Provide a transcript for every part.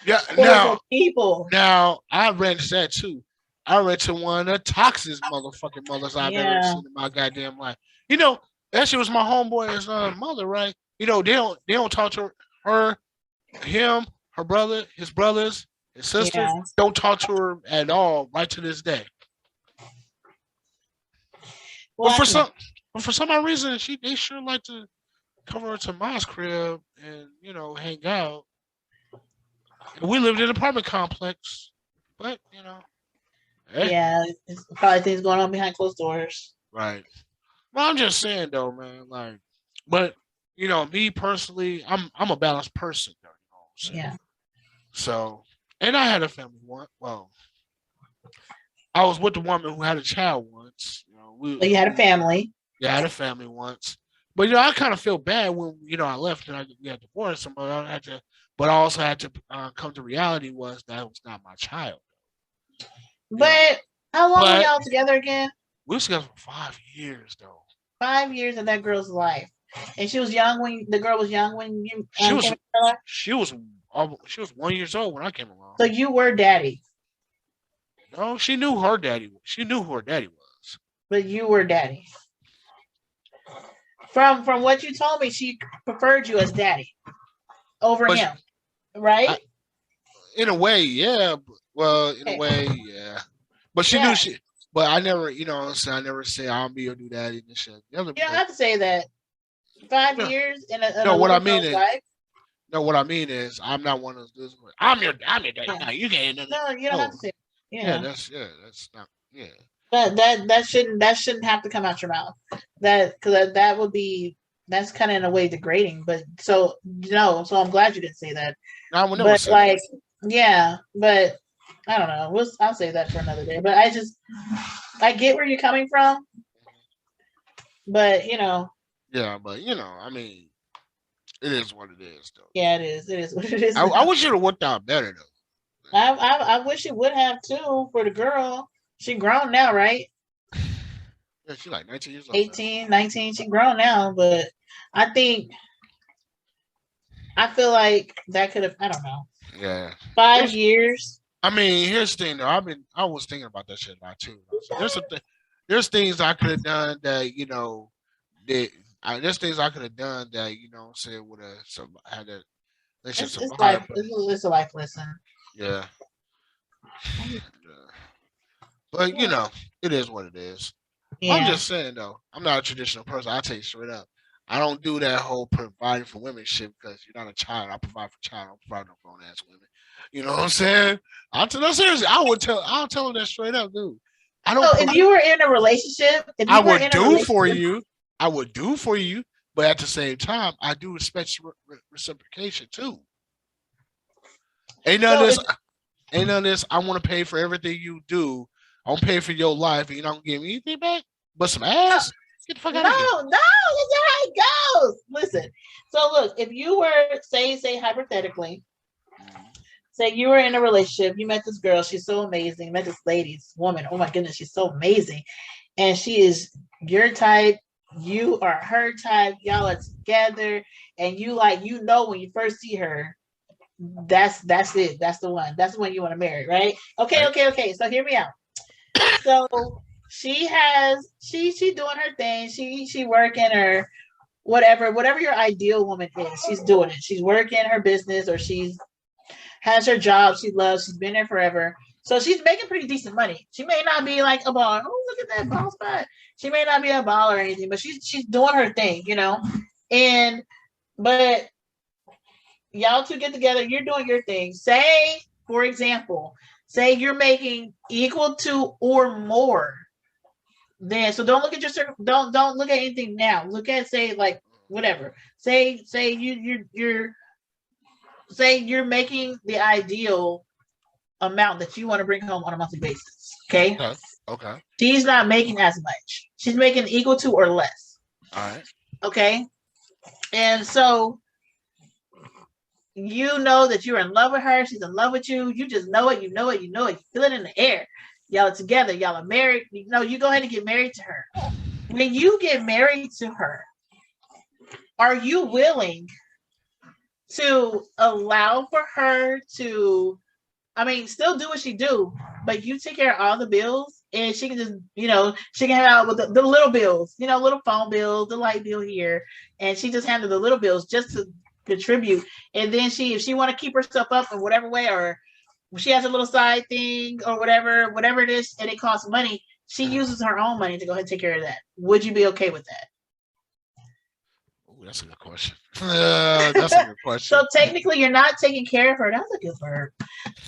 Yeah. for the people. Now I read that too. I read to one of the toxic motherfucking mothers I've ever Yeah, seen in my goddamn life. You know, that shit was my homeboy's mother, right? You know, they don't talk to her, him, her brother, his brothers, his sisters. yeah. Don't talk to her at all, right to this day. Well, But I for can. some, but for some odd reason, they sure like to come over to my crib and hang out. And we lived in an apartment complex, but eh, Yeah, it's probably things going on behind closed doors. right. Well, I'm just saying though, man. Like, but me personally, I'm a balanced person, though. You know what I'm saying? Yeah. So, and I had a family once. Well, I was with the woman who had a child once. So you had a family. Yeah, had a family once. But I kind of feel bad when I left and we got divorced. But I had to, but I also had to come to reality was that was not my child. You know, But how long were but y'all together again? we was together for 5 years though. 5 years of that girl's life, and she was young when the girl was young when you She came was into her life. she was 1 years old when I came along. So you were daddy, No, she knew her daddy. She knew who her daddy was. but you were daddy. From what you told me, she preferred you as daddy over But him, right? I, in a way, yeah. Well, in a Okay. way, yeah. But she knew Yeah, she. But I never, I never say I'll be your new daddy and shit. Never, you don't but have to say that. Five no, years in no. a What I little mean girl's is, life. no. What I mean is, I'm not one of those. I'm your daddy. Yeah. No, you can't. No, you don't have No. to say. Yeah, Yeah, that's not. Yeah. that shouldn't have to come out your mouth. That because that would be that's kind of in a way degrading. But so no, so I'm glad you didn't say that. No, I would never But say that. like, yeah, but I don't know. I'll say that for another day. But I get where you're coming from. But Yeah, but I mean, it is what it is, though. yeah, it is. It is what it is I now. wish it would worked out better though. I wish it would have too for the girl. She grown now, right? Yeah, she's like 19 years old now. 18, 19. She grown now, but I think I feel like that could have. I don't know. Yeah. 5 There's, years. I mean, here's the thing though. I was thinking about that shit a lot too. So there's things I could have done that that there's things I could have done that say would have had a relationship It's survive. life. But It's a life lesson. yeah, yeah. But it is what it is. I'm Yeah. just saying though, I'm not a traditional person. I'll tell you straight up. I don't do that whole providing for women shit because you're not a child. I provide for child. I don't provide no grown ass women. You know what I'm saying? No, seriously. I'll tell them that straight up, dude. I So don't if provide. you were in a relationship, if I you were would in a do for relationship, you. I would do for you, but at the same time, I do expect reciprocation too. Ain't none of so this. if Ain't none of this. I want to pay for everything you do. I'm pay for your life, and you don't give me anything back, but some no, ass. Get the fuck no, out of here. that's not how it goes. Listen. So look, if you were say hypothetically, Mm-hmm. say you were in a relationship, you met this girl, she's so amazing. You met this lady, this woman. Oh my goodness, she's so amazing, and she is your type. You are her type. Y'all are together, and when you first see her, that's it. That's the one. That's the one you want to marry, right? Okay, Right. okay, okay. So hear me out. So she doing her thing. She working her whatever your ideal woman is. She's doing it. She's working her business or she's has her job she loves. She's been there forever. So she's making pretty decent money. She may not be like a baller. Oh, look at that ball spot. She may not be a baller or anything, but she's doing her thing. And but y'all two get together, you're doing your thing. Say, for example, say you're making equal to or more than so don't look at don't look at anything now. Look at say like whatever. Say you're say you're making the ideal amount that you want to bring home on a monthly basis. Okay. Okay. Okay. She's not making as much. She's making equal to or less. All right. Okay. And so you know that you're in love with her. She's in love with you. You just know it. You know it. You know it. You feel it in the air. Y'all are together. Y'all are married. You go ahead and get married to her. When you get married to her, are you willing to allow for her to, I mean, still do what she do, but you take care of all the bills, and she can just, she can have out with the little bills, little phone bill, the light bill here, and she just handle the little bills just to contribute. And then if she want to keep herself up in whatever way, or she has a little side thing or whatever it is, and it costs money, she uses her own money to go ahead and take care of that. Would you be okay with that? Ooh, that's a good question. That's a good question. So technically, you're not taking care of her. That's a good word.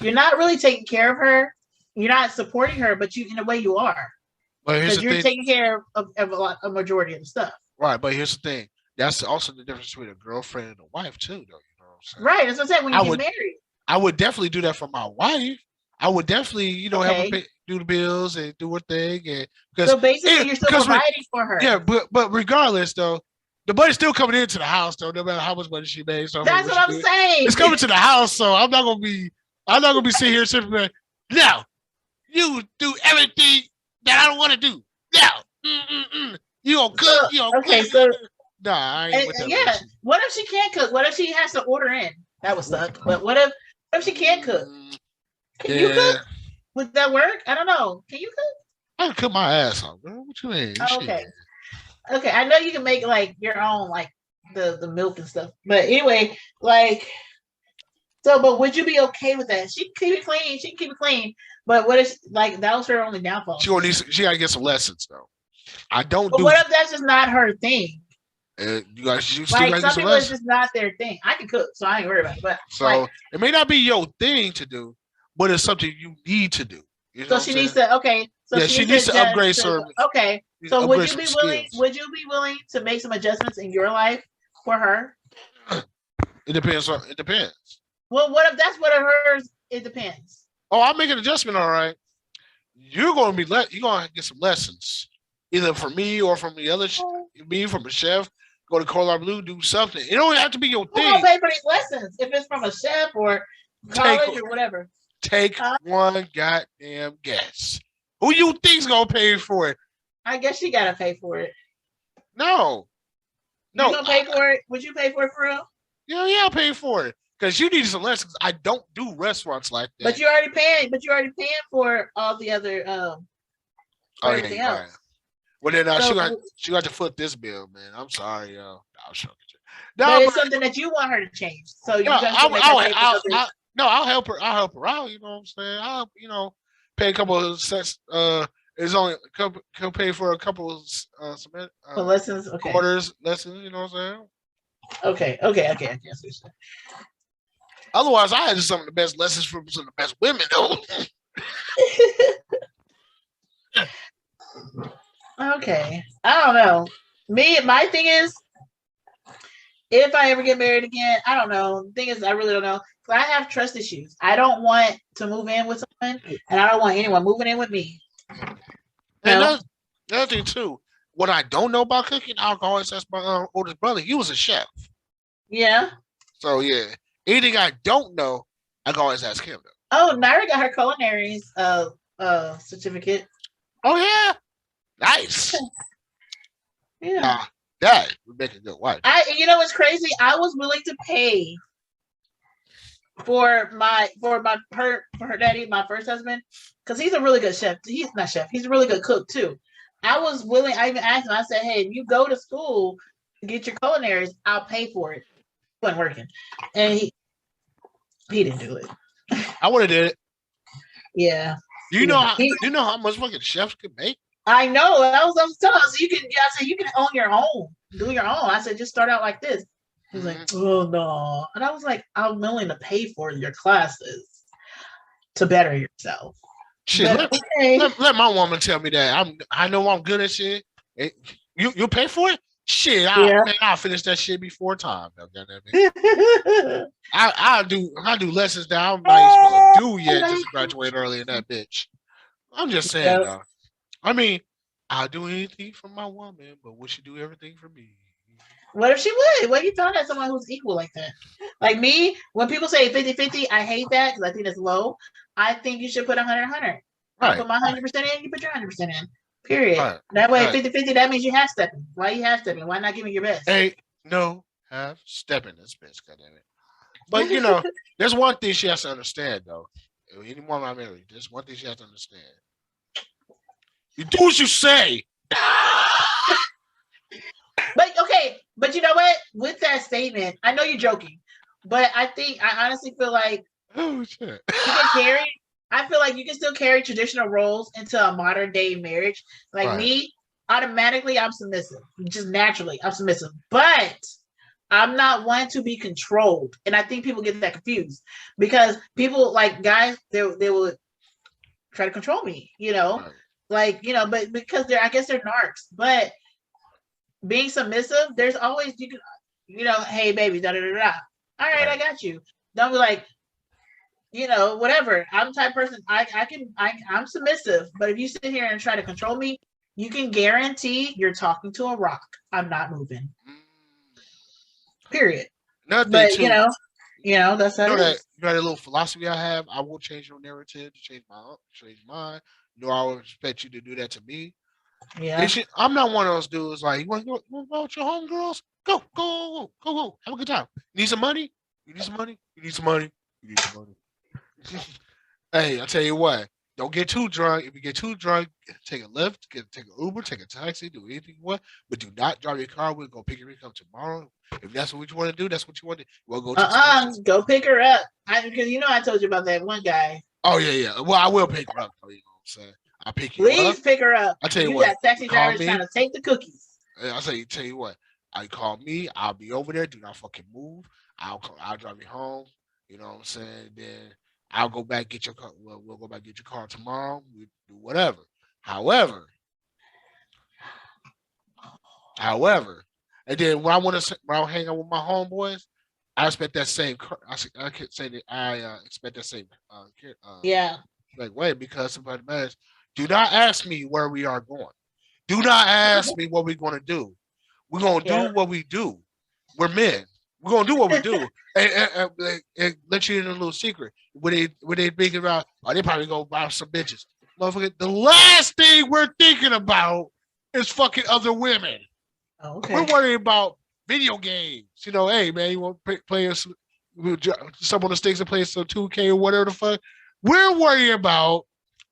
You're not really taking care of her. You're not supporting her, but in a way you are. But because you're taking care of a majority of the stuff. Right, but here's the thing. That's also the difference between a girlfriend and a wife too, though. You know what I'm saying? Right. That's what I'm saying. When you get married, I would definitely do that for my wife. I would definitely, have her do the bills and do her thing, and so basically you're still providing for her. Yeah, but regardless, though, the money's still coming into the house, though, no matter how much money she makes. That's what I'm saying. It's coming to the house, so I'm not gonna be sitting here simply like, no, you do everything that I don't want to do. No, you gonna cook? Okay, so nah, I ain't with that. Yeah, what if she can't cook? What if she has to order in? That would suck. But what if she can't cook? Can you cook? Would that work? I don't know. Can you cook? I can cook my ass off, bro. What you mean? Oh, okay. Okay, I know you can make like your own, like the milk and stuff. But anyway, like, but would you be okay with that? She can keep it clean. She can keep it clean. But what if that was her only downfall? She gotta get some lessons though. I don't. But what if that's just not her thing? You guys, some people, it's just not their thing. I can cook, so I ain't worried about it. But so it may not be your thing to do, but it's something you need to do. You know so she needs to. Okay. So yeah, she needs to upgrade service. Okay. So would you be willing? Skills. Would you be willing to make some adjustments in your life for her? It depends. It depends. Well, what if that's what hers? It depends. Oh, I'll make an adjustment. All right. You're gonna get some lessons, either from me or from the other. Me from a chef. Go to Cordon Bleu, do something. It don't have to be your thing. Who gonna pay for these lessons? If it's from a chef or college or whatever. Take one goddamn guess. Who you think's gonna pay for it? I guess she gotta pay for it. No. You gonna pay for it? Would you pay for it for real? Yeah, I'll pay for it. Because you need some lessons. I don't do restaurants like that. But you're already paying for all the other everything else. Right. Well then she got to foot this bill, man. I'm sorry, yo. I'll show you. But it's something that you want her to change. So you I'll help her. I'll help her out. You know what I'm saying? I'll pay a couple of cents. It's only pay for a couple of lessons, okay. Quarters lessons. You know what I'm saying? Okay. Otherwise, I had some of the best lessons from some of the best women, though. Okay, I don't know. My thing is, if I ever get married again, I don't know. The thing is, I really don't know. Because I have trust issues. I don't want to move in with someone, and I don't want anyone moving in with me. And the other thing, too, what I don't know about cooking, I'll always ask my oldest brother. He was a chef. Yeah. So, yeah. Anything I don't know, I can always ask him. Oh, Naira got her culinary certificate. Oh, yeah. Nice. Yeah. That would make a good wife. You know what's crazy? I was willing to pay for her daddy, my first husband, because he's a really good chef. He's not chef. He's a really good cook too. I was willing. I even asked him. I said, "Hey, if you go to school to get your culinaries, I'll pay for it." It wasn't working, and he didn't do it. I would have did it. Yeah. Do you know how much fucking chefs can make? I know. I was telling him, so I said you can own your own, do your own. I said just start out like this. He was like, "Oh no," and I was like, "I'm willing to pay for your classes to better yourself." Shit, let my woman tell me that I know I'm good at shit. You pay for it? Shit, I'll finish that shit before time. I do lessons that I'm not even supposed to do yet. Just graduate early in that bitch. I'm just saying, though. I mean, I'll do anything for my woman, but would she do everything for me? What if she would? What if you thought of someone who's equal like that? Like me, when people say 50-50, I hate that because I think it's low. I think you should put 100-100. Right. I put my 100% in, you put your 100% in. Period. Right. That way, 50-50, that means you half stepping. Why you half stepping? Why not give me your best? Hey, no half stepping this bitch, goddammit. But there's one thing she has to understand though. Any woman I marry, there's one thing she has to understand. You do what you say. But okay, but you know what? With that statement, I know you're joking, but I honestly feel like Oh shit. you can carry. I feel like you can still carry traditional roles into a modern day marriage. Like Right. me, automatically, I'm submissive. Just naturally, I'm submissive. But I'm not one to be controlled, and I think people get that confused because people like guys they will try to control me. Right. But because I guess they're narcs. But being submissive, there's always you can, hey baby, da da da da. All right, I got you. Don't be like, whatever. I'm the type of person I'm submissive, but if you sit here and try to control me, you can guarantee you're talking to a rock. I'm not moving. Period. Nothing But too. that's how it is. You know that little philosophy I have. I will change your narrative to change mine. I would expect you to do that to me. Yeah. I'm not one of those dudes like you want to go with your homegirls? Go. Have a good time. You need some money? You need some money? You need some money? You need some money. Hey, I tell you what. Don't get too drunk. If you get too drunk, take a Lyft, take an Uber, take a taxi, do anything you want. But do not drive your car. We'll go pick her up tomorrow. If that's what you want to do, that's what you want to do. We'll go to go pick her up. Because I told you about that one guy. Oh yeah. Well, I will pick her up. You know what I'm saying? I'll pick you Please up. pick her up. I tell you what. You got taxi drivers trying to take the cookies. Tell you what. I call me. I'll be over there. Do not fucking move. I'll drive you home. You know what I'm saying? Then I'll go back get your car. We'll go back get your car tomorrow. We do whatever. However, and then when I hang out with my homeboys, I expect that same. I could say that I expect that same. Like wait, because somebody matters. Do not ask me where we are going. Do not ask me what we're going to do. We're going to do what we do. We're men. We're going to do what we do. and let you in a little secret. When they thinking about, they probably go buy some bitches. Motherfucker, the last thing we're thinking about is fucking other women. Oh, okay. We're worried about video games. Hey, man, you want to play some on the sticks and play some 2K or whatever the fuck. We're worried about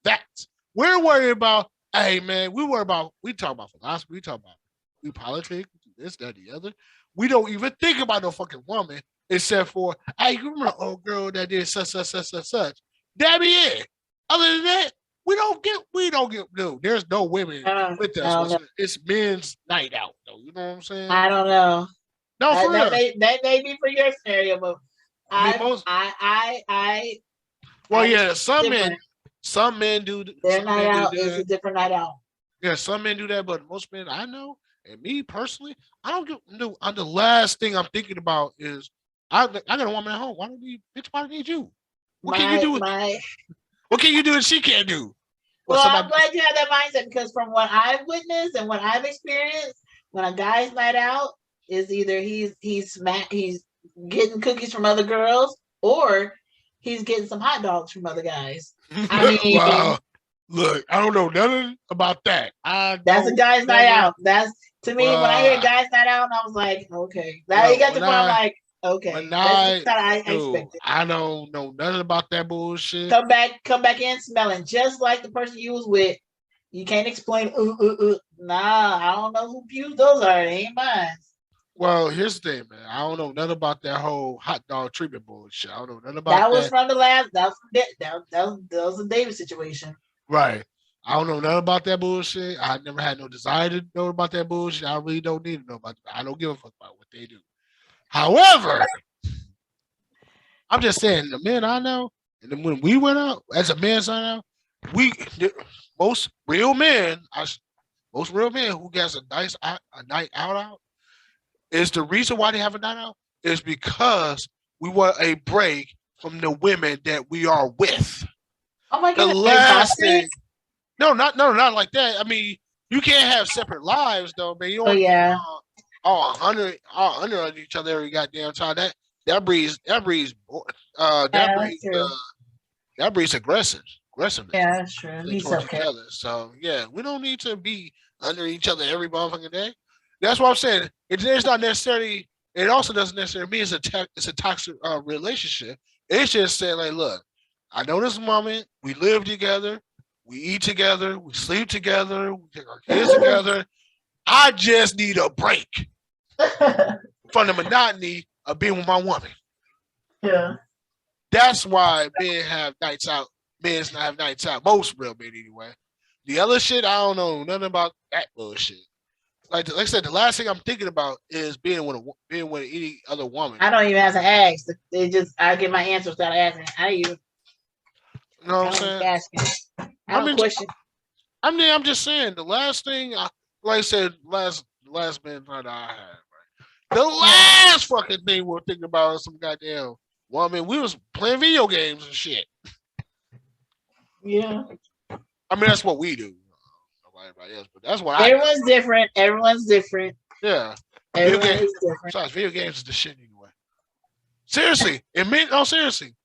that. We're worried about, hey, man, we talk about philosophy. We talk about politics, this, that, the other. We don't even think about no fucking woman except for, hey, you remember old girl that did such. That be it. Other than that, we don't get, no, there's no women with us. It's men's night out, though. You know what I'm saying? I don't know. No, for real. That may be for your scenario, but some men do. Their night out is a different night out. Yeah, some men do that, but most men I know, and me personally, I don't get. No, the last thing I'm thinking about is I got a woman at home. Why don't I need you? What can you do? What can you do that she can't do? I'm glad you have that mindset because from what I've witnessed and what I've experienced, when a guy's night out is either he's getting cookies from other girls or he's getting some hot dogs from other guys. I mean, wow. Look, I don't know nothing about that. That's a guy's night out. That's to me when I hear guy's night out, I was like, okay. Now you got to point. I'm like, okay. That's I expected. I don't know nothing about that bullshit. Come back in smelling just like the person you was with. You can't explain. Nah, I don't know who pews those are. They ain't mine. Well, here's the thing, man. I don't know nothing about that whole hot dog treatment bullshit. I don't know nothing about that. Was from the last. That was a David situation. Right. I don't know nothing about that bullshit. I never had no desire to know about that bullshit. I really don't need to know about that. I don't give a fuck about what they do. However, I'm just saying the men I know, and then when we went out as a man, most real men who gets a night out is the reason why they have a night out is because we want a break from the women that we are with. Oh my God! The last thing, no, not like that. I mean, you can't have separate lives, though, man. You don't, all 100 of each other every goddamn time. That breeds aggressiveness. Yeah, that's true. He's okay. So yeah, we don't need to be under each other every motherfucking day. That's what I'm saying. It's not necessarily It also doesn't necessarily mean it's a toxic relationship. It's just saying like, look, I know this woman. We live together. We eat together. We sleep together. We take our kids together. I just need a break from the monotony of being with my woman. Yeah. That's why men have nights out. Men have nights out. Most real men, anyway. The other shit, I don't know nothing about that bullshit. Like I said, the last thing I'm thinking about is being with any other woman. I don't even have to ask. They just I get my answers without asking. I even You know what I'm saying? asking. I don't question. I'm just saying the last thing, like I said, last man I had, right? The last fucking thing we were thinking about is some goddamn woman. We was playing video games and shit. Yeah. I mean, that's what we do. Everybody else, but that's what Everyone's different. Everyone's different. Yeah. Everyone's different. Besides, video games is the shit anyway. Seriously, seriously.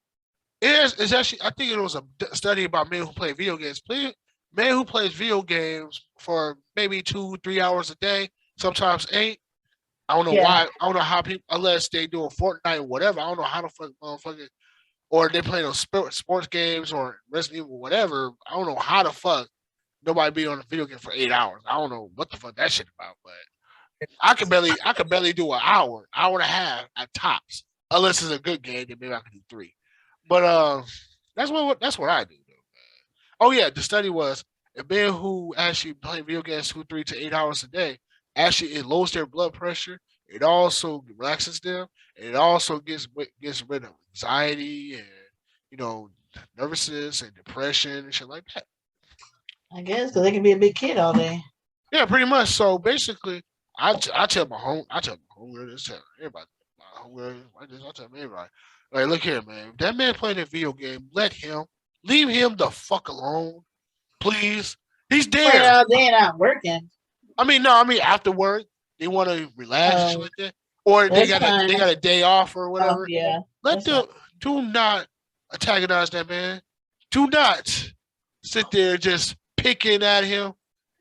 It's actually, I think it was a study about men who play video games. Men who plays video games for maybe 2-3 hours a day, sometimes 8. I don't know why. I don't know how people, unless they do a Fortnite or whatever. I don't know how the fuck motherfucker, or they play those sports games or Resident Evil, whatever. I don't know how the fuck nobody be on a video game for 8 hours. I don't know what the fuck that shit about, but I could barely do an hour and a half at tops. Unless it's a good game, then maybe I can do 3. But that's what I do. Oh yeah, the study was a man who actually play video games 3 to 8 hours a day. Actually, it lowers their blood pressure. It also relaxes them, and it also gets rid of anxiety and nervousness and depression and shit like that. I guess because they can be a big kid all day. Yeah, pretty much. So basically, I tell my home, I tell everybody, I tell everybody, like, look here, man. If that man playing a video game, leave him the fuck alone, please. He's there. Well, they're not working. I mean, after work, they want to relax and shit like that, or they got a day off or whatever. Yeah. Do not antagonize that man. Do not sit there just picking at him.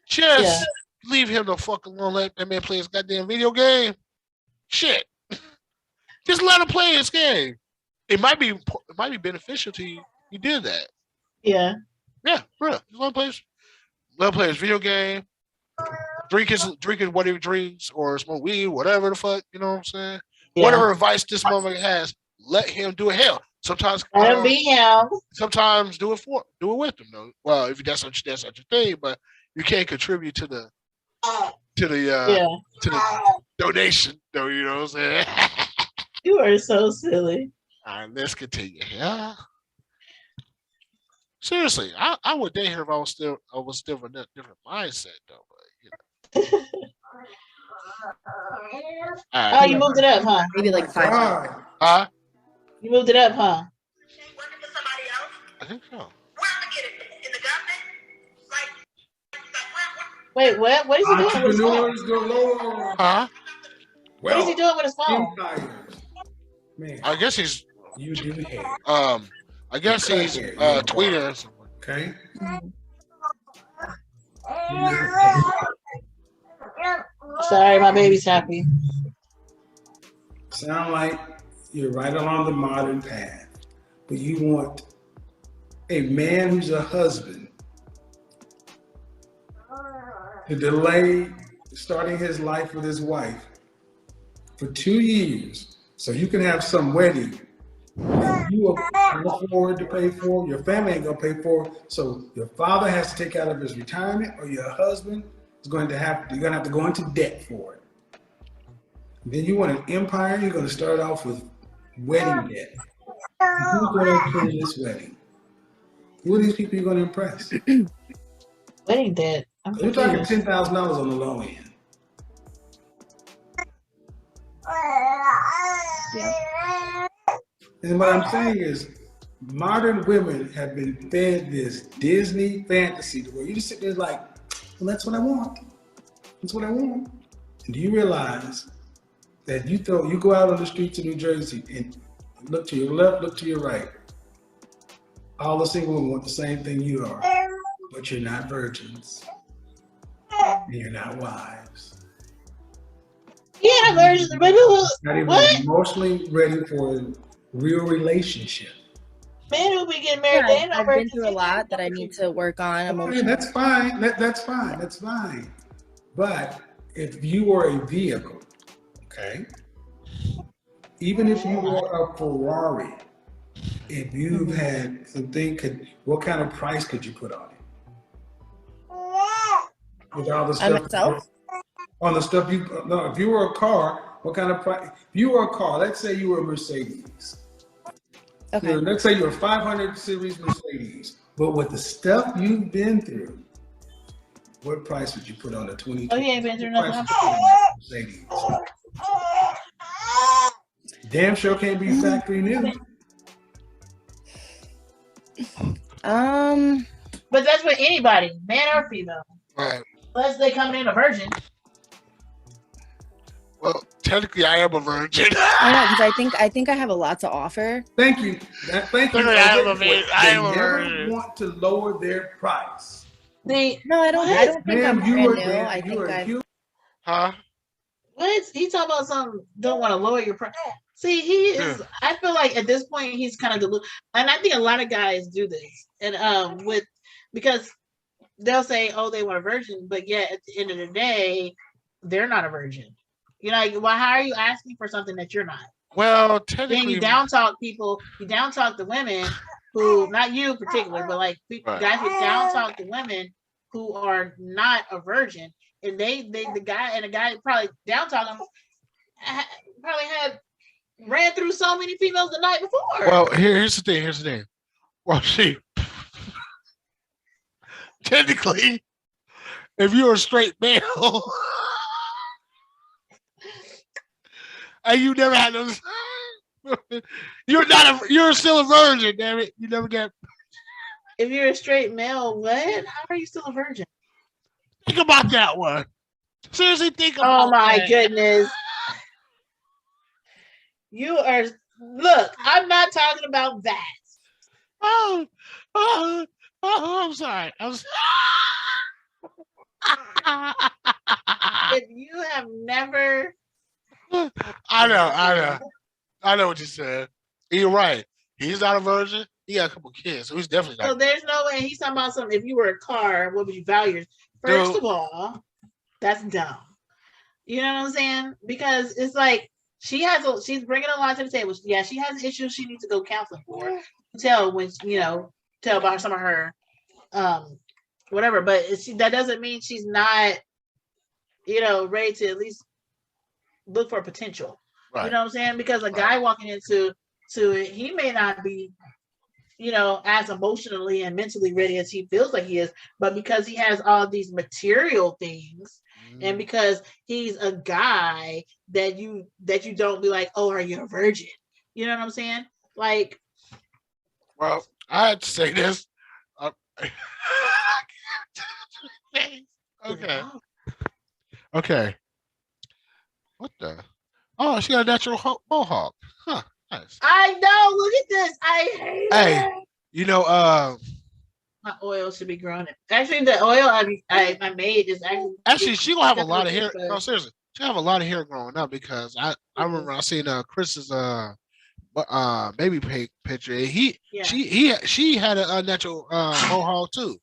Just leave him the fuck alone. Let that man play his goddamn video game. Shit. Just let him play his game. It might be beneficial to you. You did that. Yeah. Yeah, bro. Just let him play his video game. Drinking whatever he drinks or smoke weed, whatever the fuck, you know what I'm saying? Yeah. Whatever advice this motherfucker has, let him do it. Hell, sometimes let him be him. Sometimes do it with him though. Well, if that's such a thing, but you can't contribute to the donation though. You know what I'm saying? You are so silly. All right, let's continue. Yeah. Seriously, I would date her if I was still of a different mindset though. But, right. Oh, you moved it up, huh? Maybe like 5. Huh? You moved it up, huh? I think so. Wait, what? What is he doing with his phone? Huh? What is he doing with his phone? Man, I guess he's. You do hair. I guess he's tweeting or something. Okay. Sorry, my baby's happy. Sound like you're right along the modern path, but you want a man who's a husband to delay starting his life with his wife for 2 years so you can have some wedding you can afford to pay for, your family ain't gonna pay for, so your father has to take out of his retirement, or your husband is you're gonna have to go into debt for it. Then you want an empire, you're gonna start off with wedding debt. Who's gonna plan this wedding? Who are these people you're gonna impress? Wedding debt. We're talking $10,000 on the low end. Yeah. And what I'm saying is, modern women have been fed this Disney fantasy where you just sit there like, well, that's what I want. That's what I want. And do you realize that you go out on the streets of New Jersey and look to your left, look to your right. All the single women want the same thing you are, but you're not virgins. And you're not wives. He had a virgin, baby. Not even What? emotionally ready for a real relationship. Men who be getting Yeah, married, they ain't no I've been virgins. through a lot that I need to work on Okay, emotionally. that's fine. That's fine. That's fine. But if you are a vehicle, okay, even if you were a Ferrari, if you've had something, what kind of price could you put on it? With all the On stuff, myself? on the stuff no, if you were a car, what kind of price? If you were a car, let's say you were a Mercedes. Okay. Let's say you're a 500 series Mercedes, but with the stuff you've been through, what price would you put on a 2020? Oh, he ain't been through nothing. Mercedes? Damn sure can't be factory new. But that's with anybody, man or female. Right. Unless they coming in a virgin. Well, technically, I am a virgin. I know, because I think I have a lot to offer. Thank you. Thank you. I am a They never virgin. want to lower their price. No, I don't think Ma'am, I'm you brand are, new. ma'am, I you think are I've huge. Huh? What? He talking about something, don't want to lower your price. See, he is, I feel like at this point, he's kind of deluded. And I think a lot of guys do this. And because they'll say, oh, they want a virgin, but yet at the end of the day, they're not a virgin. You're like, well, how are you asking for something that you're not? Well, Then technically, you down talk people, you down talk the women who, not you particularly, but like Right. guys who down talk the women who are not a virgin, and the guy probably down talk them probably had ran through so many females the night before. well, here's the thing. Here's the thing. Well, see, technically, if you're a straight male and you never had those, you're still a virgin. Damn it, you never get. If you're a straight male, what? How are you still a virgin? Think about that one. Seriously, think about. Oh my that. goodness. You are, look, I'm not talking about that. Oh, I'm sorry. If you have never, I know what you said. You're right. He's not a virgin. He got a couple kids, so he's definitely so not. there's no way he's talking about something. If you were a car, what would you value yours? First of all, that's dumb. You know what I'm saying? Because it's like she's bringing a lot to the table. Yeah, she has issues she needs to go counseling for. Tell about some of her whatever, but that doesn't mean she's not, ready to at least look for potential. Right. You know what I'm saying? Because a guy walking into it, he may not be, as emotionally and mentally ready as he feels like he is, but because he has all these material things, and because he's a guy that you don't be like, oh, are you a virgin? You know what I'm saying? Like, well, I had to say this. Okay. What the? Oh, she got a natural mohawk. Huh. Nice. I know. Look at this. I hate it. You know, my oil should be growing. Actually, the oil I made is actually she gonna have a lot of hair. But- No, seriously, she gonna have a lot of hair growing up because I remember I seen Chris's baby picture. She had a natural mohawk too.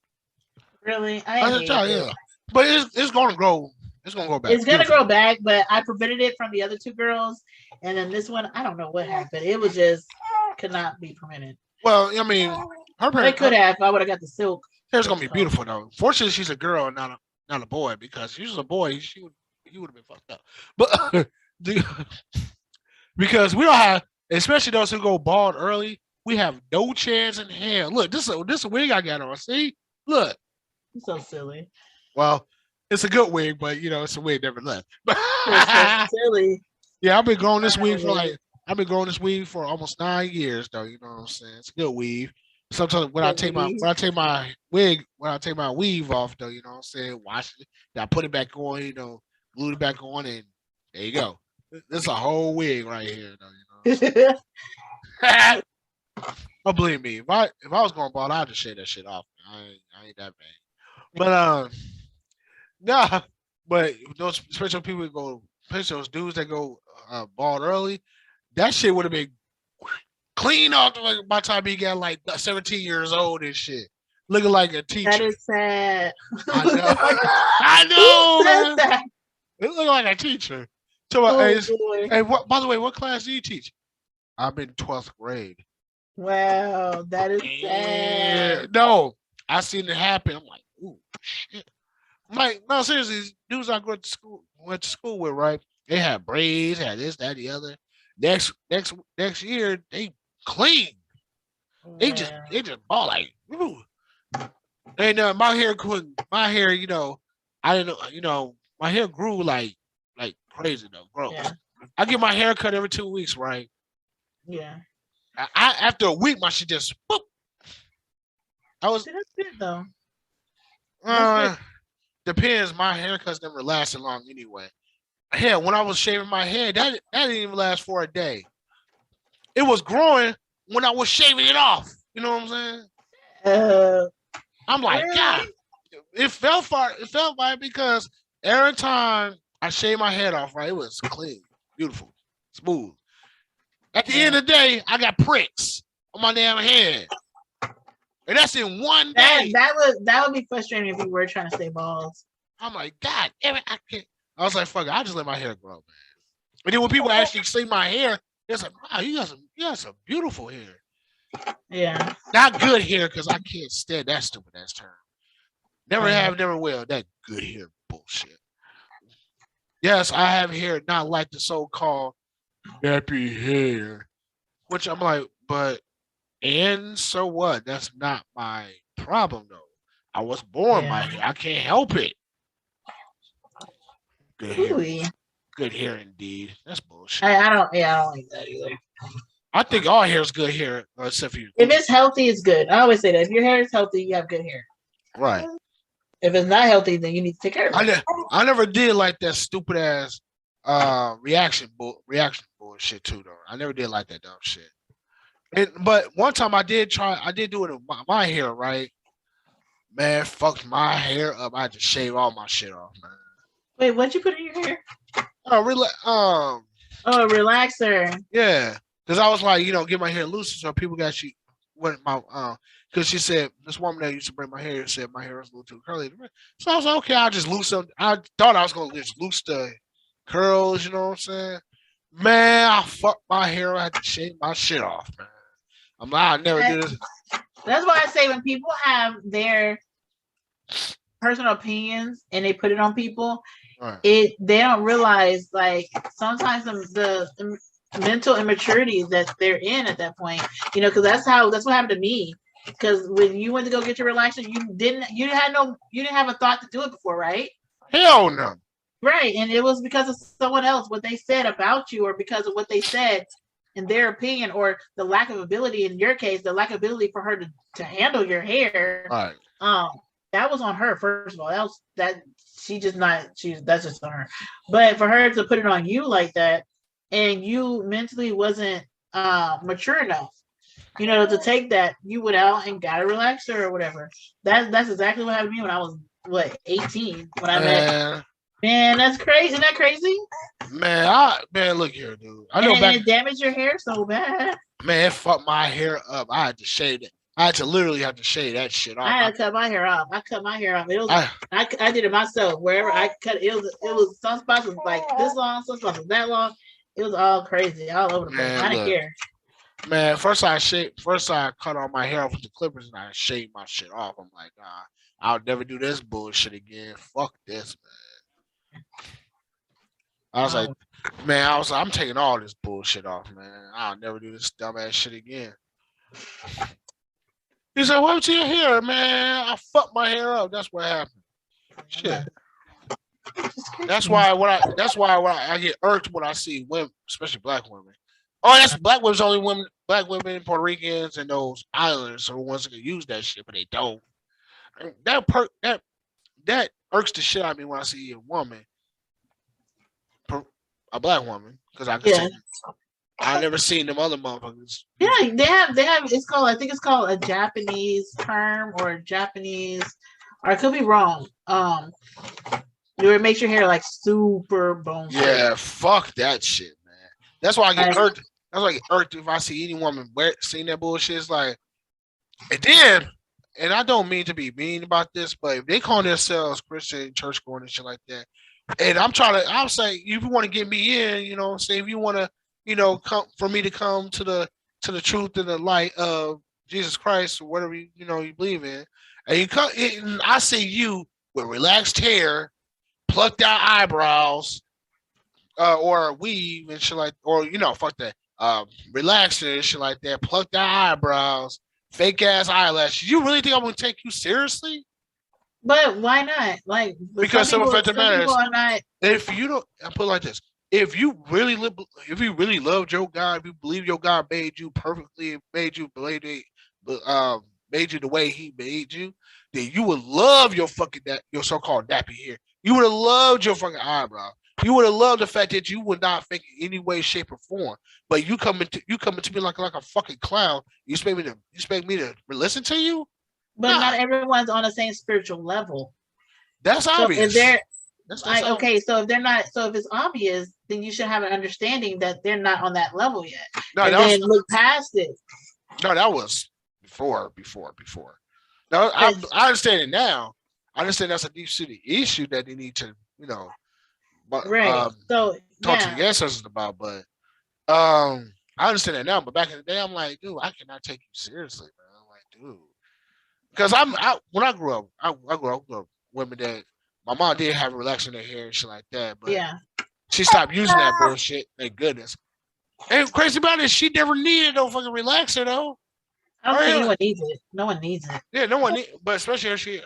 Really, As a child, yeah. But it's gonna grow. It's gonna grow back. It's gonna grow back, but I prevented it from the other two girls, and then this one, I don't know what happened. It was just could not be prevented. Well, I mean, It could have. I would have got the silk. hair's gonna be beautiful though. Fortunately, she's a girl and not a boy, because if she was a boy, he would have been fucked up. But because we don't have, especially those who go bald early, we have no chance in hell. Look, this is a wig I got on. See, look. You're so silly. Well, it's a good wig, but it's a wig nevertheless. You're so silly. Yeah, I've been growing this weave for almost 9 years though. You know what I'm saying? It's a good weave. Sometimes when I take my weave off though, you know what I'm saying, wash it, then I put it back on, glue it back on, and there you go. This is a whole wig right here though, you know. Oh, believe me, if I was going bald, I'd just shave that shit off. I ain't that bad. But nah, but those special people go picture those dudes that go bald early, that shit would have been clean off by the time he got like 17 years old and shit, looking like a teacher. That is sad. I know. I Who know, says man. that? It looked like a teacher. So, Oh, boy. hey, what? By the way, what class do you teach? I'm in 12th grade. Wow, that is Yeah, sad. no, I seen it happen. I'm like, ooh, shit. I'm like, no, seriously, these dudes I went to school with, right? They had braids, had this, that, the other. Next year, they clean. They just ball like, ooh. And my hair, I didn't know, my hair grew like crazy though, gross. Yeah. I get my hair cut every 2 weeks, right? Yeah. I after a week, my shit just boop. I was See, that's good though. uh, depends. My haircuts never lasted long anyway. Hell, when I was shaving my head, that didn't even last for a day. It was growing when I was shaving it off. You know what I'm saying? Uh, I'm like, Really? God, it felt far. It felt right because every time I shaved my head off, right, it was clean, beautiful, smooth. At the end of the day, I got pricks on my damn head, and that's in one day. that would be frustrating if you were trying to stay balls. I'm like, God damn it, I can't. I was like, fuck it, I just let my hair grow, man. And then when people actually see my hair, they're like, wow, you got some beautiful hair. Yeah. Not good hair, because I can't stand that stupid ass term. Never Right. have, never will. That good hair bullshit. Yes, I have hair not like the so-called nappy hair, which I'm like, and so what? That's not my problem though. I was born my hair. I can't help it. Good hair. Ooh-wee. Good hair indeed. That's bullshit. I don't like that either. I think all hair is good hair, except for you. If it's healthy, it's good. I always say that. If your hair is healthy, you have good hair. Right. If it's not healthy, then you need to take care of it. I never did like that stupid ass reaction bullshit too though. I never did like that dumb shit. But one time I did do it with my hair, right? Man, fucked my hair up. I had to shave all my shit off, man. Wait, what'd you put in your hair? Oh, really? Oh, a relaxer. Yeah, because I was like, get my hair loose, so people got she went my because she said this woman that used to braid my hair said my hair was a little too curly. So I was like, okay, I'll just loosen. I thought I was gonna just loose the curls. You know what I'm saying? Man, I fucked my hair. I had to shave my shit off, man. I'm like, I never do this. That's why I say when people have their personal opinions and they put it on people, Right. they don't realize like sometimes the mental immaturity that they're in at that point, because that's what happened to me. Because when you went to go get your relaxer, you didn't have a thought to do it before, right? Hell no. Right, and it was because of someone else, what they said about you, or because of what they said in their opinion, or the lack of ability in your case, the lack of ability for her to handle your hair. Right. That was on her. First of all, that's just on her. But for her to put it on you like that, and you mentally wasn't mature enough, to take that, you went out and got a relaxer or whatever. That's exactly what happened to me when I was 18 when I met. Man, that's crazy. Isn't that crazy? Man, look here, dude. I know and it damaged your hair so bad. Man, it fucked my hair up. I had to shave it. I had to literally shave that shit off. I had to cut my hair off. It was I did it myself. Wherever I cut it, it was some spots was like this long, some spots was that long. It was all crazy, all over the place. I didn't care. Man, first I cut all my hair off with the clippers and I shaved my shit off. I'm like, I'll never do this bullshit again. Fuck this, man. I was like, I'm taking all this bullshit off, man. I'll never do this dumbass shit again. He said, "What's your hair, man? I fucked my hair up. That's what happened." Shit. That's why I get irked when I see women, especially black women. Oh, that's black women's only women. Black women, Puerto Ricans, and those islanders are the ones that can use that shit, but they don't. That irks the shit out of me when I see a woman, a black woman, because I never seen them other motherfuckers. Yeah, they have. I think it's called a Japanese term or Japanese, or I could be wrong. Or it makes your hair like super bone. Yeah, fuck that shit, man. That's why I get Like- irked. That's why I get irked if I see any woman seeing that bullshit. It's like, and then, and I don't mean to be mean about this, but if they call themselves Christian church going and shit like that, and I'm saying, if you want to get me in, you know, say if you want to, you know, come for me to come to the truth and the light of Jesus Christ or whatever you know you believe in, and you come, and I see you with relaxed hair, plucked out eyebrows, or a weave and shit like, or you know, fuck that, relaxer and shit like that, plucked out eyebrows, fake ass eyelashes. You really think I'm gonna take you seriously? But why not? Like, but Because some people, effective some matters. people are not. If you don't, I put it like this: if you really loved your God, if you believe your God made you perfectly, made you made you the way He made you, then you would love your your so-called nappy hair. You would have loved your fucking eyebrow. You would have loved the fact that you would not fake in any way, shape, or form. But you coming to me like a fucking clown. You expect me to listen to you? But Nah. not everyone's on the same spiritual level. That's So obvious. if they're That's like, obvious. okay, so if they're not, so if it's obvious, then you should have an understanding that they're not on that level yet, No, and that then was look past it. no, that was before. Now I understand it now. I understand that's a deep seated issue that they need to, you know, Right. So talk to yeah, the ancestors about. But I understand that now. But back in the day, I'm like, dude, I cannot take you seriously, man. I'm like, dude, because when I grew up, I grew up with women that my mom did have relaxing in their hair and shit like that, but yeah. she stopped using that bullshit. Thank goodness. And crazy about it, she never needed no fucking relaxer though. I don't Oh, think yeah. anyone needs it. No one needs it. Yeah, no one, but especially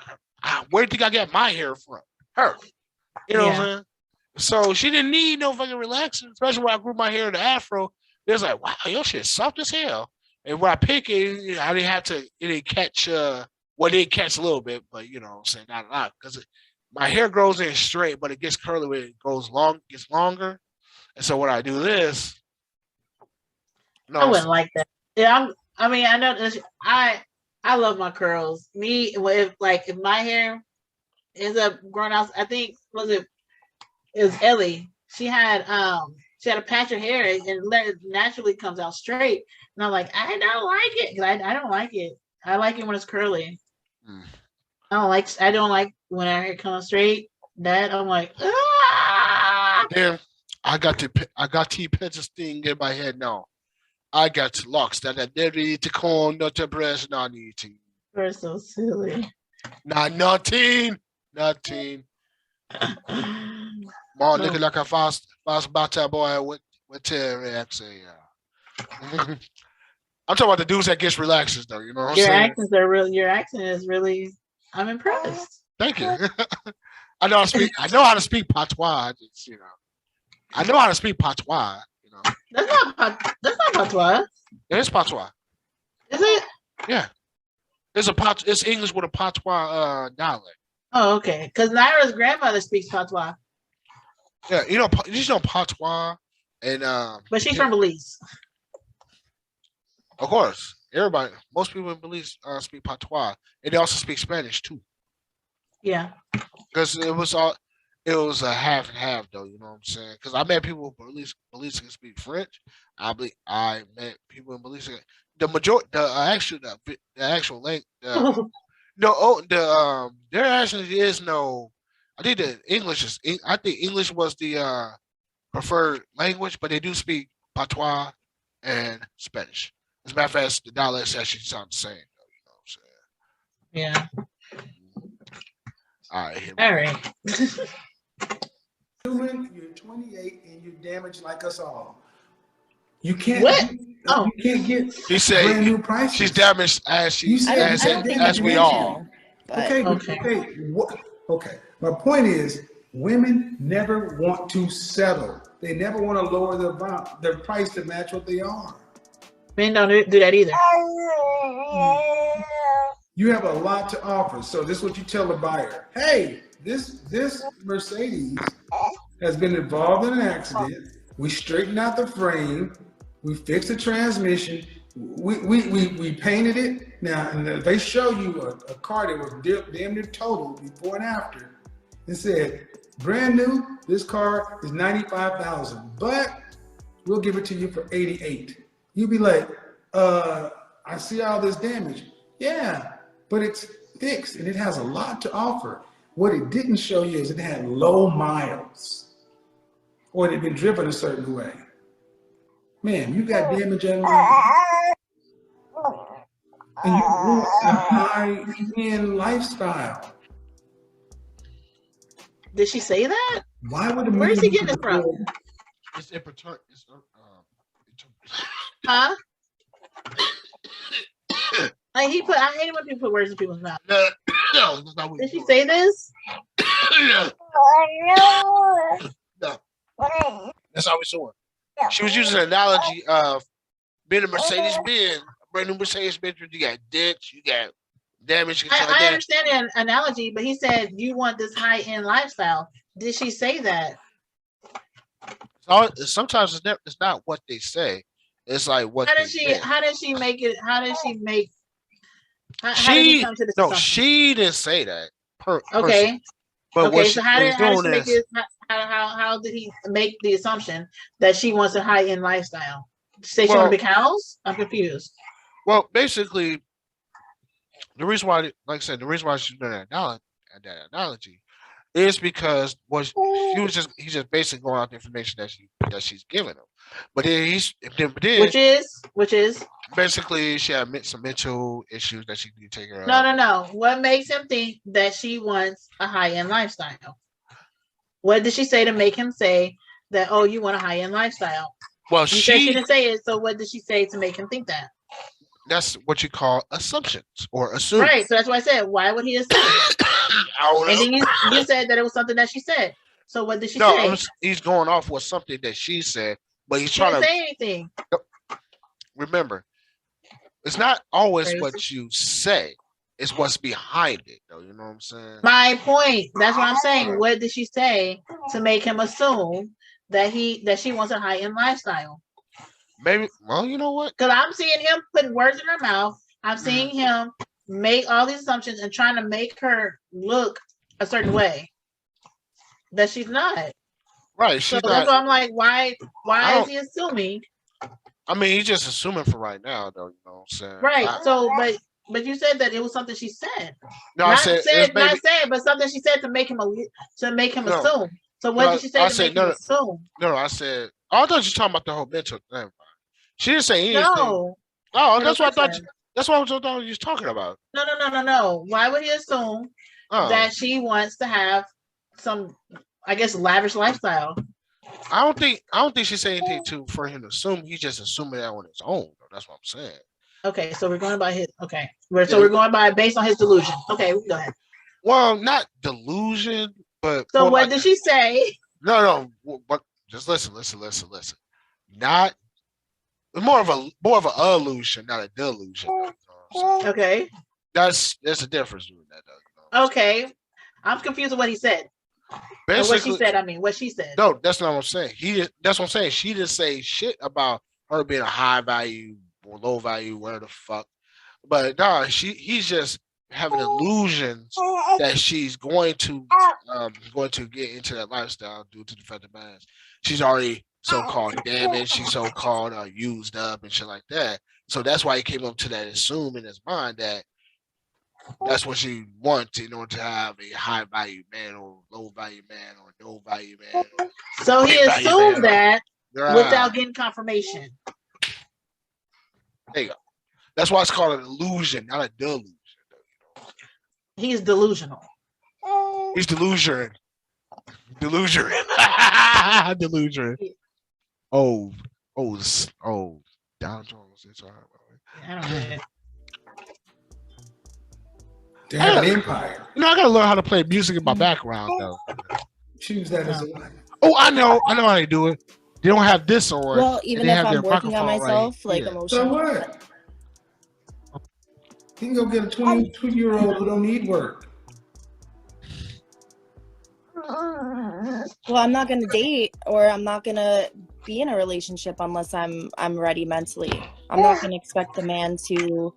her, where do you think I get my hair from? Her. You know what I'm saying? So she didn't need no fucking relaxer, especially when I grew my hair in the afro. It was like, wow, your shit soft as hell. And when I pick it, I didn't have to, it didn't catch, well, it didn't catch a little bit, but you know what I'm saying, not a lot. Because my hair grows in straight, but it gets curly when it gets longer. And so when I do this, no, I wouldn't like that. Yeah, I mean, I know this, I love my curls. Me, if my hair ends up growing out, I think it was Ellie. She had a patch of hair and it naturally comes out straight. And I'm like, I don't like it. I don't like it. I like it when it's curly. I don't like when our hair comes straight. That I'm like, ah! Damn, I got T Petrus thing in my head now. I got locks that I didn't need to corn, not to breast, not eating. You're so silly. Nothing. More looking like a fast battle boy with Terry accent. Yeah. I'm talking about the dudes that gets relaxers though. You know what I'm Your saying? accents are real. Your accent is really. I'm impressed. Thank you. I know how to speak patois. I know how to speak patois. You know, That's not patois. it is patois. Is it? Yeah, it's English with a patois dialect. Oh, okay. Because Naira's grandmother speaks patois, Yeah, you know patois, and but she's from Belize. of course, most people in Belize speak patois, and they also speak Spanish too. Yeah. Because it was a half and half though. You know what I'm saying? Because I met people who Belize can speak French. I met people in Belize. The majority, the actual length. There actually is no. I think English was the preferred language, but they do speak patois and Spanish. As a matter of fact, the dialects actually sound the same. You know what I'm saying? Yeah. All right. Here All right. Human, you're 28 and you're damaged like us all. You can't. What? Oh. You can't get He said brand new prices. she's damaged You said as we all. But Okay. My point is, women never want to settle. They never want to lower their price to match what they are. Men don't do that either. You have a lot to offer. So this is what you tell the buyer. Hey, this Mercedes has been involved in an accident. We straightened out the frame. We fixed the transmission. We painted it. Now, and if they show you a car that was damn near total before and after, and said, brand new, this car is $95,000, but we'll give it to you for $88,000. You'd be like, I see all this damage. Yeah, but it's fixed and it has a lot to offer. What it didn't show you is it had low miles or it had been driven a certain way. Man, you got damage on and you want a high-end lifestyle. Did she say that? Why would a Where is he man getting it from? It's Huh? Like I hate it when people put words in people's mouth. no, that's not what Did she you're say this? doing. No, that's how we saw it. She was using an analogy of being a Mercedes-Benz, a brand new Mercedes-Benz. You got dents, you got damage. I understand an analogy, but he said you want this high-end lifestyle. Did she say that? Sometimes it's not what they say. It's like what How they did she? did. How did she make it? How did she make? How did She he come to this? no, assumption? she didn't say that. Okay. But Okay. what So how did doing she make is, it? How did he make the assumption that she wants a high-end lifestyle? Say she Well- want a big house? I'm confused. well, basically, the reason why, like I said, the reason why she's doing that analogy is because he's just basically going out the information that she's giving him. But then Which is basically she had some mental issues that she need to take care of. no. What makes him think that she wants a high-end lifestyle? What did she say to make him say that? Oh, you want a high-end lifestyle? Well, You said she didn't say it. So what did she say to make him think that? that's what you call assumptions or assume. Right. So that's why I said, why would he assume? I don't And know. then you said that it was something that she said. So what did she No, say? he's going off with something that she said, but he's She trying didn't to say anything. remember. It's not always Crazy. what you say; it's what's behind it, though. You know what I'm saying? My point. That's what I'm saying. What did she say to make him assume that she wants a high-end lifestyle? Maybe. Well, you know what? Because I'm seeing him putting words in her mouth. I'm Mm-hmm. seeing him make all these assumptions and trying to make her look a certain way that she's not. Right? So She's that's not. why I'm like, why I is he assuming? I mean, he's just assuming for right now, though. You know what I'm saying? Right. I- So but you said that it was something she said. no, I Not said, said, it's maybe, not said, but something she said to make him No. assume. So what No, did she say I to said make him no. assume? No, I said. Oh, I thought you were talking about the whole mental thing. She didn't say anything. No. Oh, No, that's what I thought. listen. That's what I thought you was talking about. No. Why would he assume Oh, that she wants to have some, I guess, lavish lifestyle? I don't think she said anything for him to assume. He's just assuming that on his own. Though. That's what I'm saying. Okay, so we're going by his. Okay, Yeah. we're going by based on his delusion. Okay, go ahead. Well, not delusion, but So more what like- did she say? No. But just listen. Not more of an illusion, not a delusion. Though, you know what I'm saying? Okay, There's a difference between that, though. You know? okay. I'm confused with what he said. Or Basically, what she said. I mean, what she said. no, that's not what I'm saying. That's what I'm saying. She didn't say shit about her being a high value or low value, where the fuck. But nah, he's just having illusions that she's going to get into that lifestyle due to the fact that man, she's already so-called damaged, she's so-called used up and shit like that. So that's why he came up to that assume in his mind that that's what she wants in order to have a high value man or low value man or no value man. So he Value assumed man. that without getting confirmation. There you go. That's why it's called an illusion, not a delusion. He's delusional. He's delusion. Delusion. Delusion. Oh, Down Jones. It's all right. I don't get it. They have an empire. You know, I gotta learn how to play music in my background though. Choose that as a wife. Oh, I know how to do it. They don't have this on. Well, and even they if have I'm their working on microphone myself, right like here. So emotionally. what? You can go get a 22-year-old who don't need work. Well, I'm not gonna date or I'm not gonna be in a relationship unless I'm ready mentally. I'm not gonna expect the man to,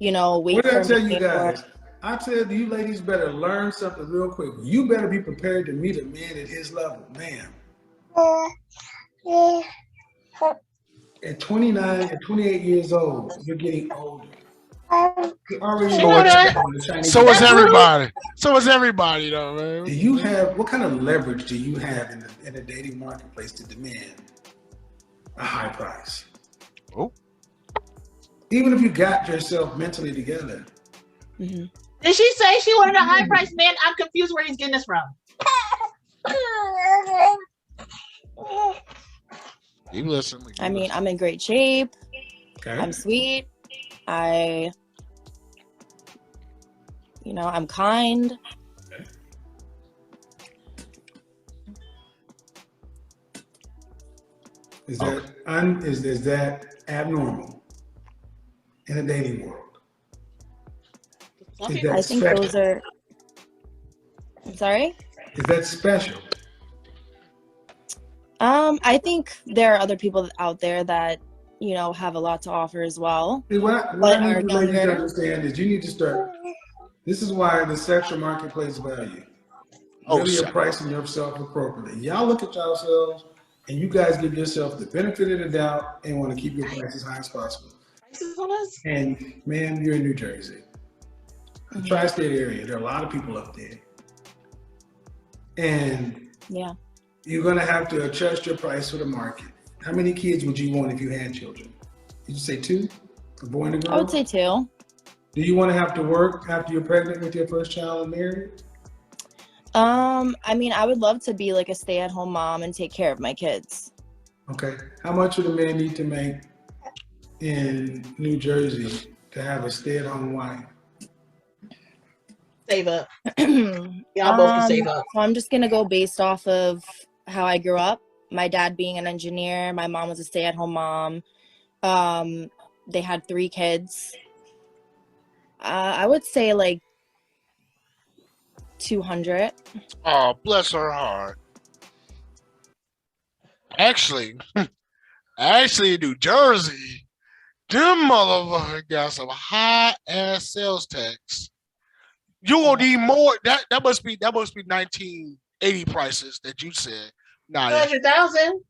wait What did I for tell me you or guys? I tell you ladies better learn something real quick. You better be prepared to meet a man at his level, ma'am. At 29 and 28 years old, you're getting older. You're already You know what? the Chinese. So is That's everybody. So is everybody, though, man. Do you have, what kind of leverage do you have in the dating marketplace to demand a high price? Oh. Even if you got yourself mentally together. Mm-hmm. Did she say she wanted a high price man? I'm confused where he's getting this from. You listen. I mean, I'm in great shape. Okay. I'm sweet. I'm kind. Is that is that abnormal in a dating world? Is that I think special? those are. I'm sorry. Is that special? I think there are other people out there that have a lot to offer as well. See, what I But need are you ladies to younger. understand is you need to start. This is why the sexual marketplace value. Oh, Really, you're shit. pricing yourself appropriately. Y'all look at yourselves, and you guys give yourself the benefit of the doubt and want to keep your price as high as possible. Prices on us? And man, you're in New Jersey, the tri-state area. There are a lot of people up there, and Yeah. you're gonna have to adjust your price for the market. How many kids would you want if you had children? Did you say 2? A boy and a girl? I would say 2. Do you want to have to work after you're pregnant with your first child and married? I mean, I would love to be like a stay-at-home mom and take care of my kids. Okay. How much would a man need to make in New Jersey to have a stay-at-home wife? Save up. Y'all both can save up. So I'm just gonna go based off of how I grew up. My dad being an engineer, my mom was a stay-at-home mom. They had 3 kids. I would say like 200. Oh, bless her heart. Actually, New Jersey, them motherfuckers got some high ass sales tax. You won't need more. That must be 1980 prices that you said. Nah, 200,000.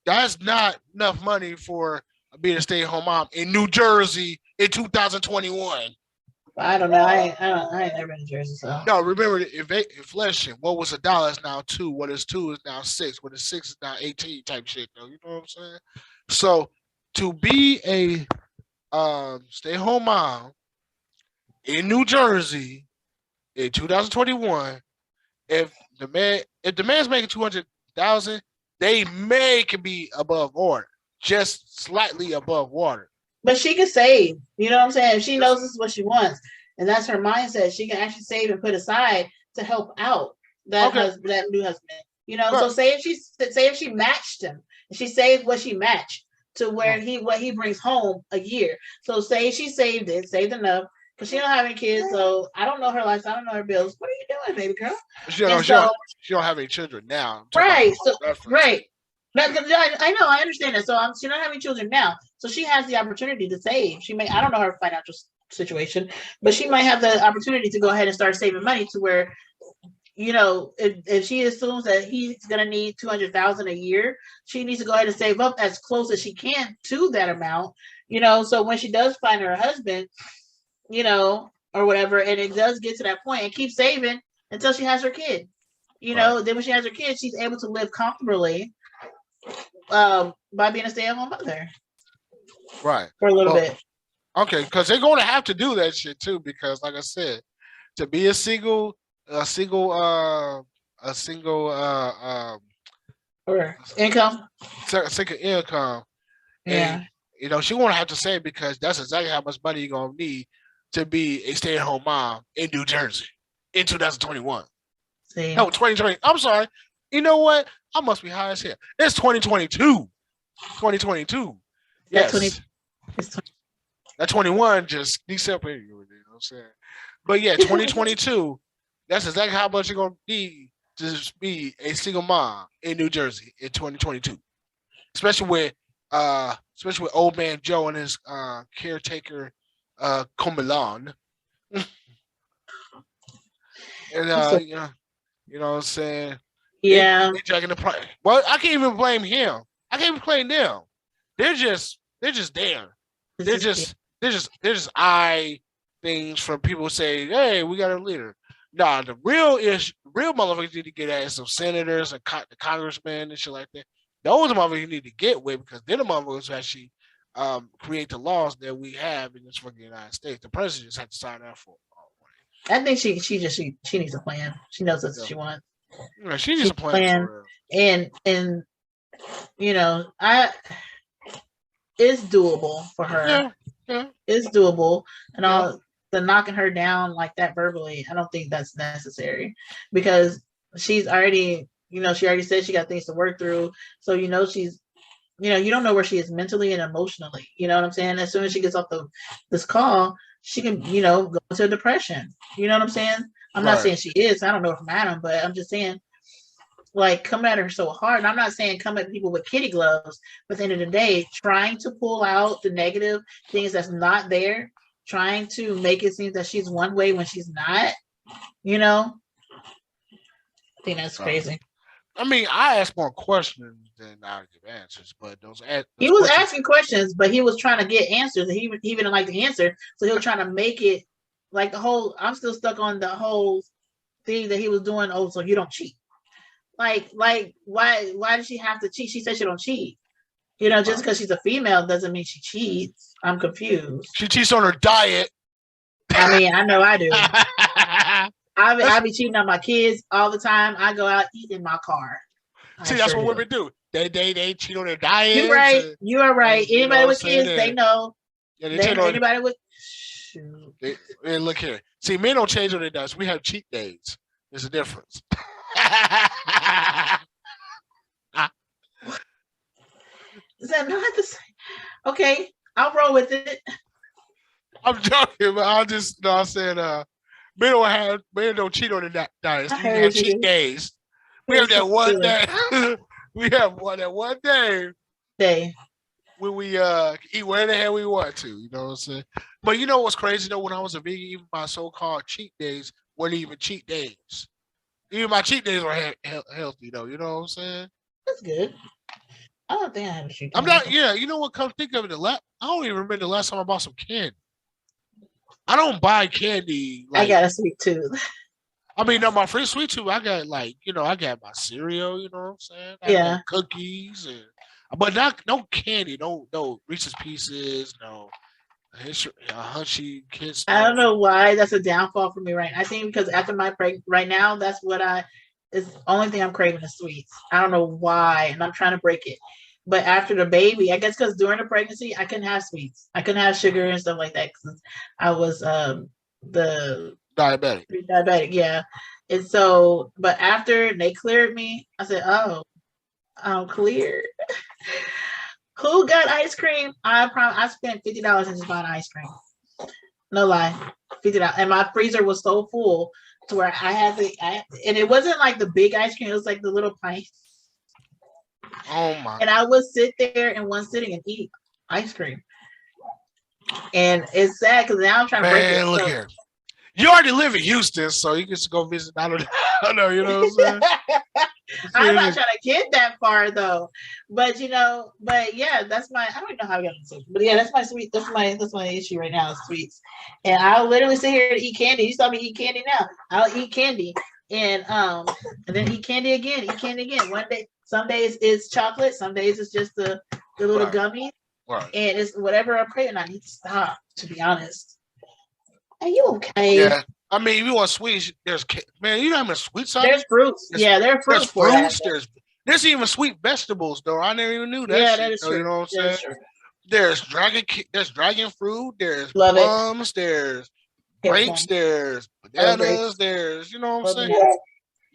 that's not enough money for being a stay-at-home mom in New Jersey in 2021. I don't know. I ain't never been to Jersey, so. No, remember the inflation. What was $1 is now 2. What is 2 is now 6. What is 6 is now 18 type shit, though. You know what I'm saying? So to be a stay-at-home mom in New Jersey in 2021, if the man's making 200,000, they can be above water, just slightly above water. But she can save. You know what I'm saying? If she knows this is what she wants, and that's her mindset, she can actually save and put aside to help out that that new husband. You know, Right. so say if she matched him, and she saved what she matched to where what he brings home a year. So say she saved enough. Because she don't have any kids, so I don't know her life. I don't know her bills. What are you doing, baby girl? She don't have any children now. Right. So, reference. right. I know. I understand that. So she's not having children now. So she has the opportunity to save. I don't know her financial situation, but she might have the opportunity to go ahead and start saving money to where, if she assumes that he's going to need 200,000 a year, she needs to go ahead and save up as close as she can to that amount, so when she does find her husband, or whatever, and it does get to that point, and keep saving until she has her kid. Right. Then when she has her kid, she's able to live comfortably by being a stay-at-home mother. Right. For a little bit. Okay, because they're going to have to do that shit too, because like I said, to be a single Or income. single income, Yeah. and she won't have to say, because that's exactly how much money you're gonna need to be a stay-at-home mom in New Jersey in 2021. See. No, 2020. I'm sorry. You know what? I must be high as hell. It's 2022. 2022. Yes. That 21 just separated. You know what I'm saying? But yeah, 2022. That's exactly how much you're gonna need to just be a single mom in New Jersey in 2022. Especially with old man Joe and his caretaker Comelon. And So, you know what I'm saying? yeah, They jacking the price. Well, I can't even blame him. I can't even blame them. They're just there. this They're is just they're just eye things from people saying, "Hey, we got a leader." Nah, the real motherfuckers need to get at is some senators and the congressmen and shit like that. Those are the motherfuckers you need to get with because they're the motherfuckers who actually create the laws that we have in this fucking United States. The president just had to sign that for. I think she needs a plan. She knows that's what she wants. Yeah, she She needs a plan plan for real. and it's doable for her. Yeah, yeah. It's doable, and Yeah. all the knocking her down like that verbally. I don't think that's necessary because she's already, she already said she got things to work through. So she's, you don't know where she is mentally and emotionally. You know what I'm saying? As soon as she gets off this call, she can, go into depression. You know what I'm saying? I'm not Right. saying she is. I don't know from Adam, but I'm just saying, like, come at her so hard. And I'm not saying come at people with kitty gloves, but at the end of the day, trying to pull out the negative things that's not there, trying to make it seem that she's one way when she's not, I think that's crazy. I mean, I ask more questions than I give answers, but those He was questions, asking questions, but he was trying to get answers, and he didn't like the answer, so he was trying to make it like the whole. I'm still stuck on the whole thing that he was doing. Oh, so you don't cheat? Like why does she have to cheat? She said she don't cheat. Just because she's a female doesn't mean she cheats. I'm confused. she cheats on her diet. I mean, I know I do. I be cheating on my kids all the time. I go out eat in my car. See, that's what women do. They cheat on their diet. You're right. You are right. Anybody with kids, they know. Yeah, anybody with. Shoot. And look here. See, men don't change on their diets. We have cheat days. There's a difference. Is that not the same? Okay, I'll roll with it. I'm joking, but I just know I'm saying men don't cheat on their diets. We have cheat days. We have that one day. We have that one day when we eat whatever the hell we want to. You know what I'm saying? But you know what's crazy though? When I was a vegan, even my so-called cheat days weren't even cheat days. Even my cheat days were healthy though. You know what I'm saying? That's good. I don't think I have a cheat day. I'm not. Yeah, you know what? Come think of it, I don't even remember the last time I bought some candy. I don't buy candy. I got a sweet tooth. I mean, no, my first sweet tooth, I got I got my cereal. You know what I'm saying? I got cookies but no candy, no Reese's Pieces, no Hershey Kids. I don't know why that's a downfall for me right now. I think because after my break right now, that's what is the only thing I'm craving is sweets. I don't know why, and I'm trying to break it. But after the baby, I guess because during the pregnancy, I couldn't have sweets. I couldn't have sugar and stuff like that because I was the diabetic, yeah. And so, but after they cleared me, I said, "Oh, I'm cleared." Who got ice cream? I spent $50 and just bought ice cream. No lie, $50, and my freezer was so full to where I had and it wasn't like the big ice cream; it was like the little pint. Oh my! And I would sit there in one sitting and eat ice cream, and it's sad because now I'm trying to break it. Look here. You already live in Houston, so you can just go visit. I don't know. You know what I'm saying? I'm not trying to get that far though, but yeah, that's my. I don't even know how I got into it, but yeah, that's my sweet. That's my issue right now is sweets, and I'll literally sit here and eat candy. You saw me eat candy now. I'll eat candy and then eat candy again. One day, some days it's chocolate, some days it's just the little gummy, and it's whatever I'm craving. I need to stop. To be honest. Are you okay? Yeah. I mean, if you want sweets, there's you know how many sweets are there? There's fruits. There are fruits. There's even sweet vegetables though. I never even knew that. Yeah, that is true. You know what I'm saying? There's dragon fruit. There's Love plums. It. There's grapes. There's bananas. There's you know what I'm saying?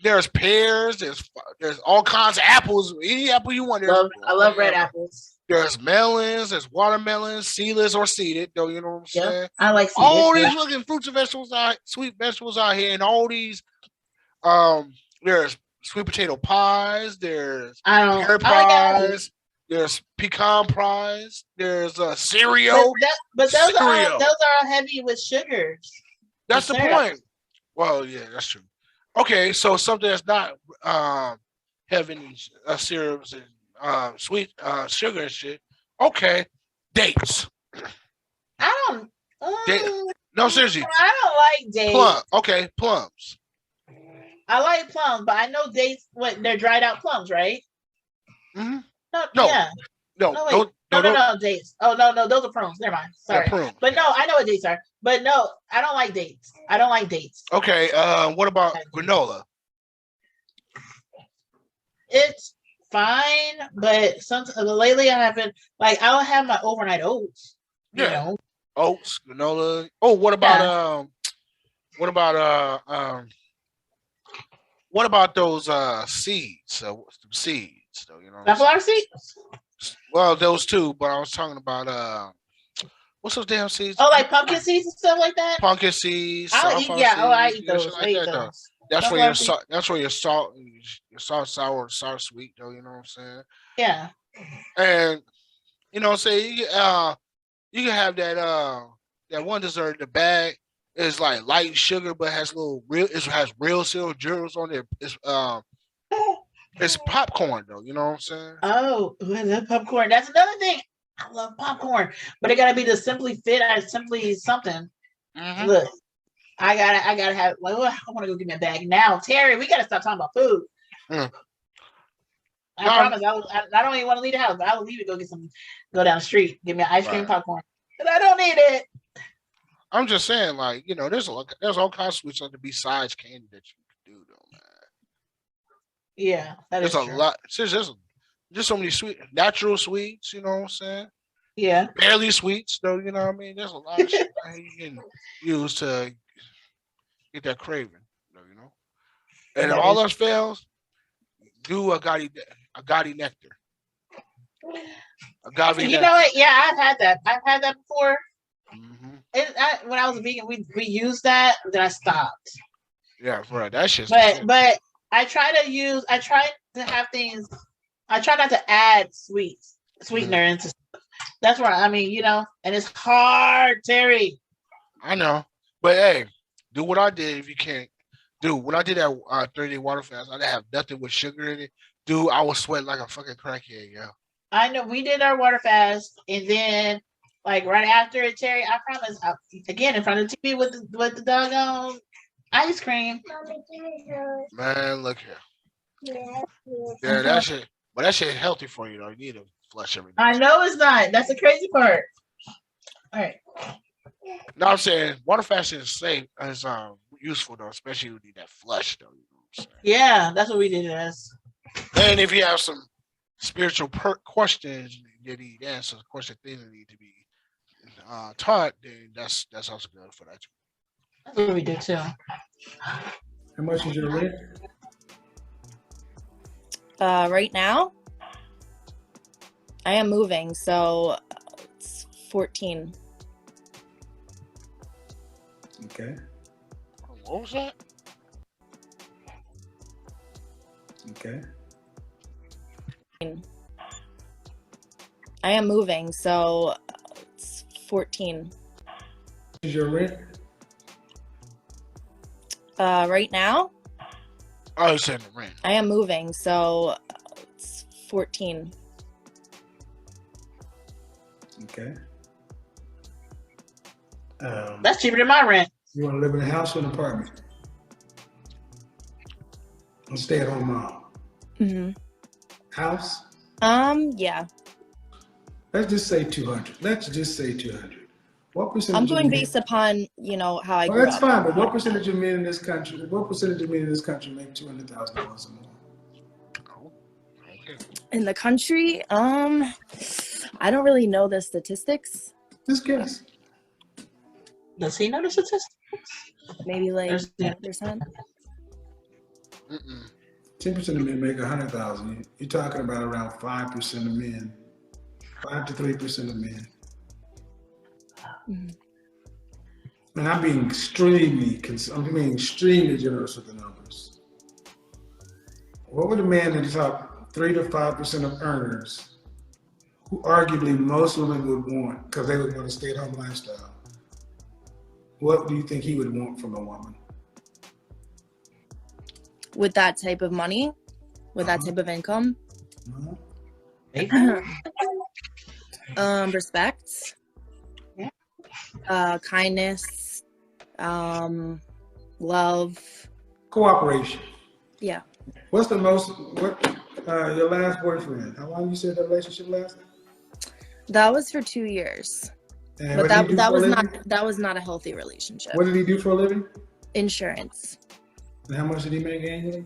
There's pears. There's all kinds of apples. Any apple you want. I love red apples. There's melons, there's watermelons, seedless or seeded, though, you know what I'm saying? I like seeded. All these fucking fruits and vegetables sweet vegetables out here, and all these there's sweet potato pies, there's pear pies, there's pecan pies, there's cereal. But those are heavy with sugars. That's the point. Well, yeah, that's true. Okay, so something that's not having syrups and sweet sugar and shit. Okay, dates. I don't. Da- no, seriously, I don't like dates. Okay, plums. I like plums, but I know dates. What they're dried out plums, right? Hmm. No, No, yeah. no, No, wait. No, dates. Oh no, those are prunes. Never mind. Sorry. prunes. But no, I know what dates are. But no, I don't like dates. I don't like dates. Okay, what about granola? It's fine, but lately I haven't. Like, I'll have my overnight oats. You Yeah, know. oats, granola. Oh, what about what about those seeds? Seeds, though, you know. Sunflower seeds. Well, those two, but I was talking about what's those damn seeds? Oh, like pumpkin seeds and stuff like that. Pumpkin seeds. I'll eat. Yeah. Oh, I eat those. I eat those. That's where your salt. That's where your salt, sour, sour, sweet, though. You know what I'm saying? Yeah. And you know, say you can have that one dessert. The bag is like light sugar, but has it has real silver jewels on it. It's popcorn, though. You know what I'm saying? Oh, the popcorn. That's another thing. I love popcorn, but it gotta be the Simply Fit or Simply something. Mm-hmm. Look, I gotta have. Like, I want to go get me a bag now, Terry. We gotta stop talking about food. Mm. I promise. I don't even want to leave the house. I will leave to go down the street, get me an ice cream, popcorn, and I don't need it. I'm just saying, like, you know, there's all kinds of sweets on the besides candy that you can do, though, man. Yeah, there's a lot. There's so many natural sweets. You know what I'm saying? Yeah. Barely sweets, though. You know what I mean? There's a lot of shit you can use to get that craving, you know. And if all else fails, do agave nectar. Agave nectar. You know what? Yeah, I've had that. I've had that before. Mm-hmm. When I was a vegan, we used that, then I stopped. Yeah, right. That shit's. But I try to have things. I try not to add sweetener into stuff. That's where I mean, you know, and it's hard, Terry. I know, but hey, do what I did if you can't. Dude, when I did that 30-day water fast, I didn't have nothing with sugar in it. Dude, I was sweating like a fucking crackhead, yo. I know we did our water fast, and then like right after it, Terry, I promise, again in front of the TV with the doggone ice cream. Man, look here. Yeah, that shit. But that shit healthy for you, though. You need to flush everything. I know it's not. That's the crazy part. All right. No, I'm saying water fasting is safe, is useful though, especially when you need that flush though. You know what I'm saying? Yeah, that's what we did it as. And if you have some spiritual questions that need answers, question things that need to be taught, then that's also good for that too. That's what we do too. How much is your rent? Right now, I am moving, so it's 14. Okay. What was that? Okay. I am moving, so it's 14. Is your rent? Right now, I was saying the rent. I am moving, so it's 14. Okay. That's cheaper than my rent. You want to live in a house or an apartment? Or stay at home mom? Mm-hmm. House? Yeah. Let's just say 200. Let's just say 200. What percentage? I'm going based upon, you know, how I grew that's up. fine, but what percentage of men in this country? What percentage of men in this country make $200,000 or more? In the country, I don't really know the statistics. Just guess. Does he know the statistics? Maybe like There's- 10%. 10% of men make 100,000. You're talking about around 5% of men, 5 to 3% of men. Mm-hmm. And I'm being extremely generous with the numbers. What would a man in the top 3 to 5% of earners, who arguably most women would want, because they would want a stay-at-home lifestyle, what do you think he would want from a woman? with that type of money, with that type of income. Respect, kindness, love. Cooperation. Yeah. What's the most, your last boyfriend? How long you said the relationship lasted? That was for 2 years. And But what did he do that for a was living? that was not a healthy relationship. What did he do for a living? Insurance. And how much did he make annually?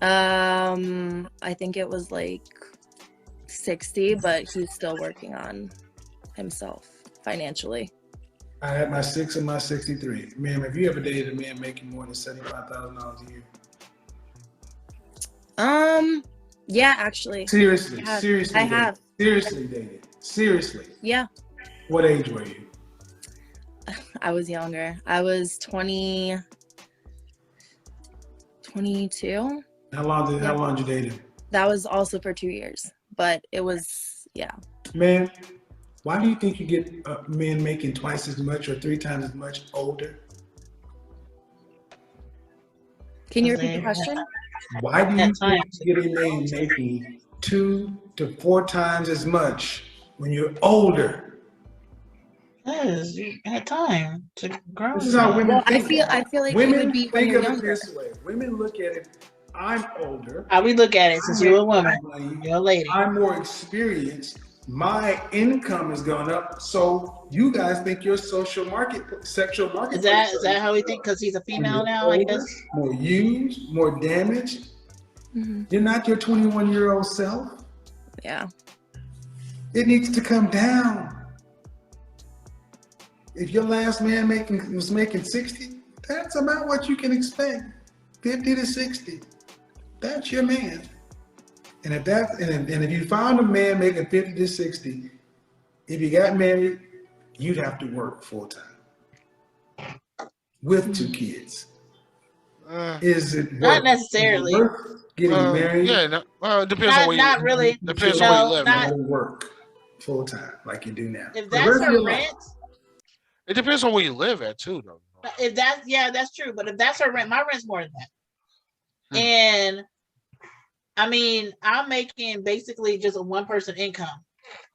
I think it was like 60, but he's still working on himself financially. I had my 6 and my 63. Ma'am, have you ever dated a man making more than $75,000 a year? Yeah, actually. Seriously, I have. seriously. I dated. have. Seriously dated. Seriously. Yeah. What age were you? I was younger. I was 22. How long did you date him? That was also for 2 years, but it was, yeah. Man, why do you think you get men making twice as much or 3 times as much older? Can you repeat the question? Why do you At think times. you get a man making 2 to 4 times as much when you're older? Because you had time to grow. This is how women Well, I think. feel like it Women would be when think you're of it younger. this way. Women look at it, I'm older. How we look at it, since you're a woman, Money, you're a lady. I'm more experienced. My income has gone up. So you guys think your sexual market. Is that how we think? Because he's a female now, I guess. More used, more damaged. Mhm. You're not your 21-year-old self. Yeah. It needs to come down. If your last man was making 60, that's about what you can expect. 50 to 60. That's your man. And if you found a man making 50 to 60, if you got married, you'd have to work full time with 2 kids. Is it Not worth- necessarily. is it worth getting married? Yeah, no, well, it depends on where Not you. really. Depends No, on where you live. not- Don't work full time like you do now. If The that's rest of her your life. rent, It depends on where you live at too, though. if that's that's true. But if that's her rent, my rent's more than that. Hmm. And I mean, I'm making basically just a 1-person income,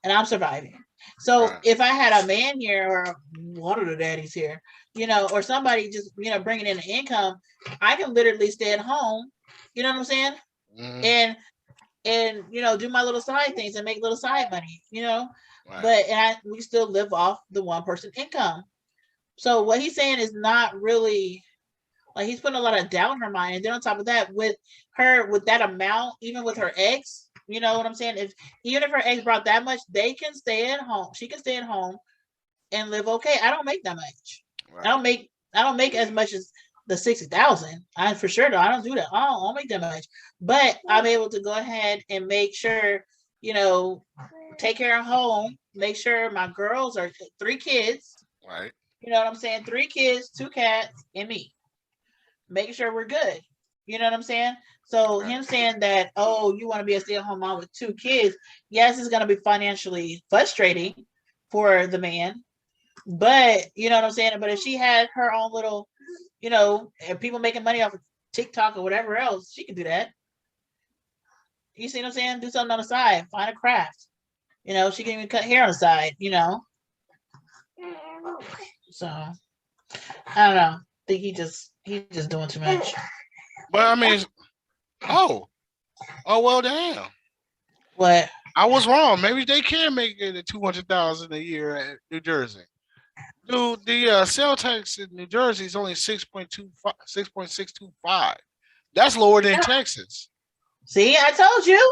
and I'm surviving. So Right. if I had a man here or one of the daddies here, or somebody just bringing in an income, I can literally stay at home. You know what I'm saying? Mhm. And do my little side things and make little side money. Right. But we still live off the 1-person income. So what he's saying is not really, like, he's putting a lot of doubt in her mind. And then on top of that, with that amount, even with her ex, you know what I'm saying? Even if her ex brought that much, they can stay at home. She can stay at home and live okay. I don't make that much. Right. I don't make as much as the 60,000. I for sure though. I don't do that. I don't make that much. But I'm able to go ahead and make sure, take care of home, make sure my girls are 3 kids. Right. You know what I'm saying? 3 kids, 2 cats, and me. Making sure we're good. You know what I'm saying? So him saying that, oh, you want to be a stay-at-home mom with 2 kids, yes, it's going to be financially frustrating for the man. But, you know what I'm saying? But if she had her own little, and people making money off of TikTok or whatever else, she can do that. You see what I'm saying? Do something on the side. Find a craft. She can even cut hair on the side, So, I don't know. I think he's just doing too much. But I mean, oh well, damn. What? I was wrong. Maybe they can make it at 200,000 a year at New Jersey. Dude, the sales tax in New Jersey is only 6.625. That's lower than Texas. See, I told you.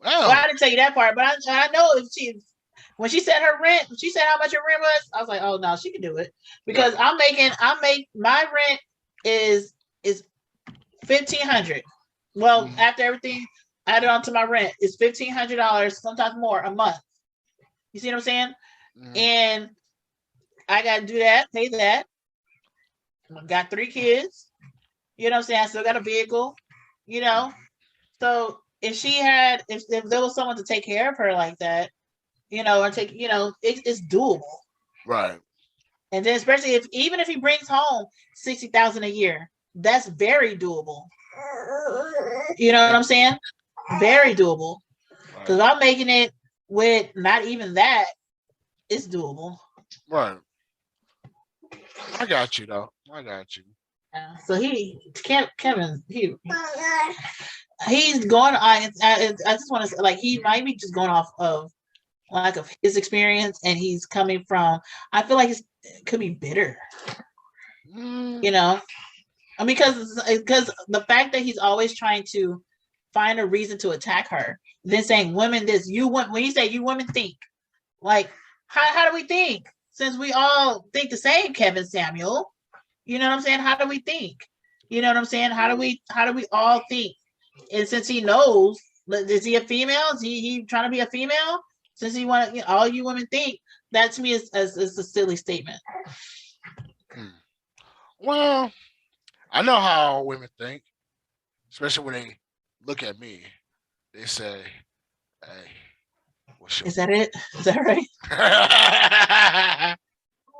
Well, I didn't tell you that part, but I know when she said her rent, she said how much her rent was. I was like, oh no, she can do it because my rent is $1,500. Well, after everything added onto my rent, it's $1,500, sometimes more a month. You see what I'm saying? And I got to do that, pay that. I got 3 kids. You know what I'm saying? I still got a vehicle. So if there was someone to take care of her like that, or take, it's doable. right. And then especially even if he brings home 60,000 a year, that's very doable. You know what I'm saying? Very doable. Because Right. I'm making it with not even that, it's doable. Right. I got you though. I got you. Yeah. So Kevin, he's going. I just want to say, like, he might be just going off of lack of his experience, and he's coming from. I feel like it could be bitter. Mm, You know, because the fact that he's always trying to find a reason to attack her, then saying women this, you want, when you say you women think, like, how do we think, since we all think the same, Kevin Samuel? You know what I'm saying? How do we think? You know what I'm saying? How do we all think? And since he knows, is he a female? Is he trying to be a female? Since he want, all you women think, that to me is a silly statement. hmm. Well, I know how all women think, especially when they look at me. They say, "Hey, what's your?" Is that it? Is that right?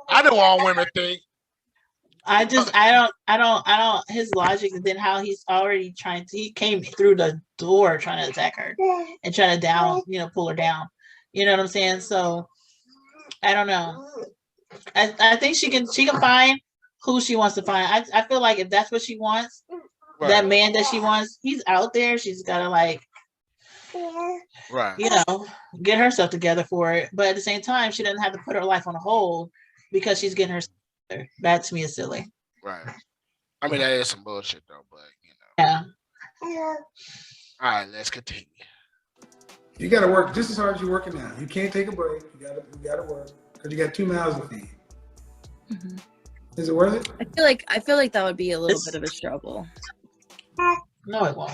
I know all women think. I don't. His logic, and then how he's already trying to. He came through the door trying to attack her and trying to pull her down. You know what I'm saying? So I don't know. I think she can find who she wants to find. I feel like if that's what she wants, that Right. man that she wants, he's out there. She's gotta, like, Right. get herself together for it. But at the same time, she doesn't have to put her life on hold because she's getting herself together. That to me is silly. Right. I mean, that is some bullshit though, but Yeah. All right, let's continue. You got to work just as hard as you're working now. You can't take a break. You got to work because you got 2 mouths to feed. Mhm. Is it worth it? I feel like that would be a little bit of a struggle. No, it won't.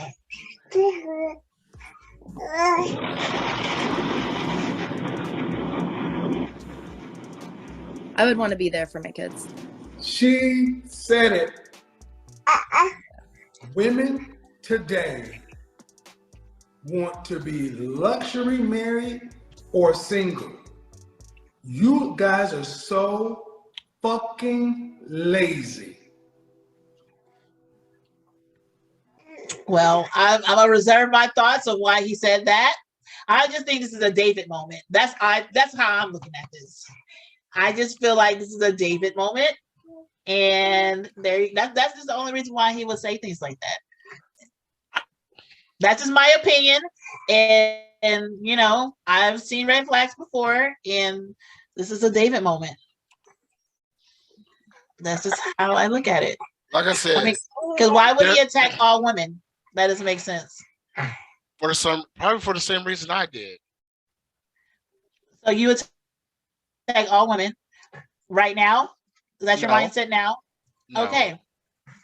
I would want to be there for my kids. She said it. Women today want to be luxury married or single. You guys are so fucking lazy. Well, I'm gonna reserve my thoughts of why he said that. I just think this is a David moment. That's how I'm looking at this. I just feel like this is a David moment, and that's just the only reason why he would say things like that. That's just my opinion, and I've seen red flags before, and this is a David moment. That's just how I look at it. Like I said, I mean, because why would he attack all women? That doesn't make sense. probably for the same reason I did. So you attack all women right now? Is that your No. mindset now? No. Okay.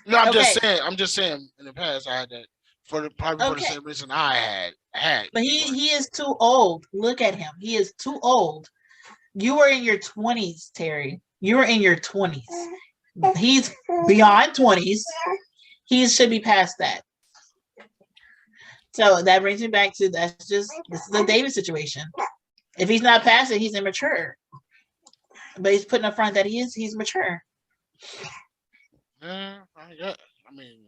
No, I'm just Okay. saying. I'm just saying. In the past, I had that probably for the Okay. same reason I had. But he is too old. Look at him. He is too old. You were in your 20s, Terry. You were in your 20s. He's beyond 20s. He should be past that. So that brings me back to this is a David situation. If he's not past it, he's immature. But he's putting up front that he's mature. Yeah, I mean,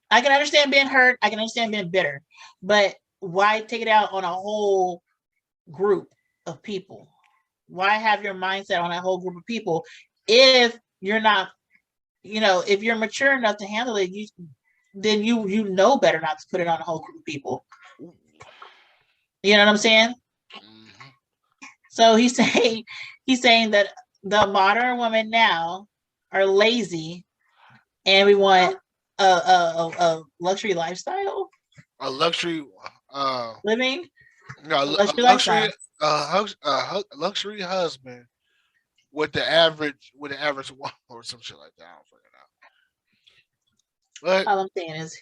I can understand being hurt. I can understand being bitter. But why take it out on a whole group of people? Why have your mindset on a whole group of people if you're not, if you're mature enough to handle it, then you know better not to put it on a whole group of people. You know what I'm saying? mhm. So he's saying that the modern women now are lazy, and we want a luxury lifestyle A luxury, living. no, A a luxury luxury, lifestyle. luxury husband with the average woman or some shit like that. I don't fucking know. But All I'm saying is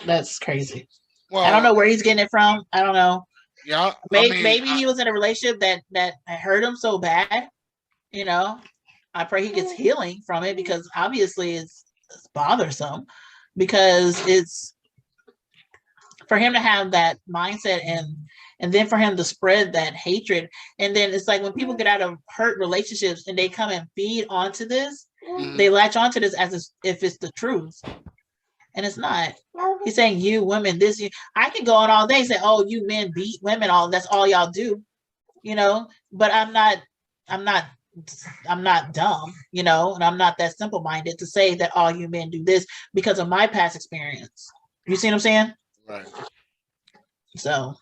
that's crazy. well, I don't know where he's getting it from. I don't know. Yeah, Maybe he was in a relationship that hurt him so bad. I pray he gets healing from it, because obviously it's bothersome, because it's for him to have that mindset, and then for him to spread that hatred. And then it's like when people get out of hurt relationships and they come and feed onto this, mhm. they latch onto this as if it's the truth. and it's not. He's saying you women, this you. I can go on all day and say, oh, you men beat women, all that's all y'all do, you know. But I'm not. I'm not. I'm not dumb, you know, and I'm not that simple minded to say that all you men do this because of my past experience. You see what I'm saying? Right. So.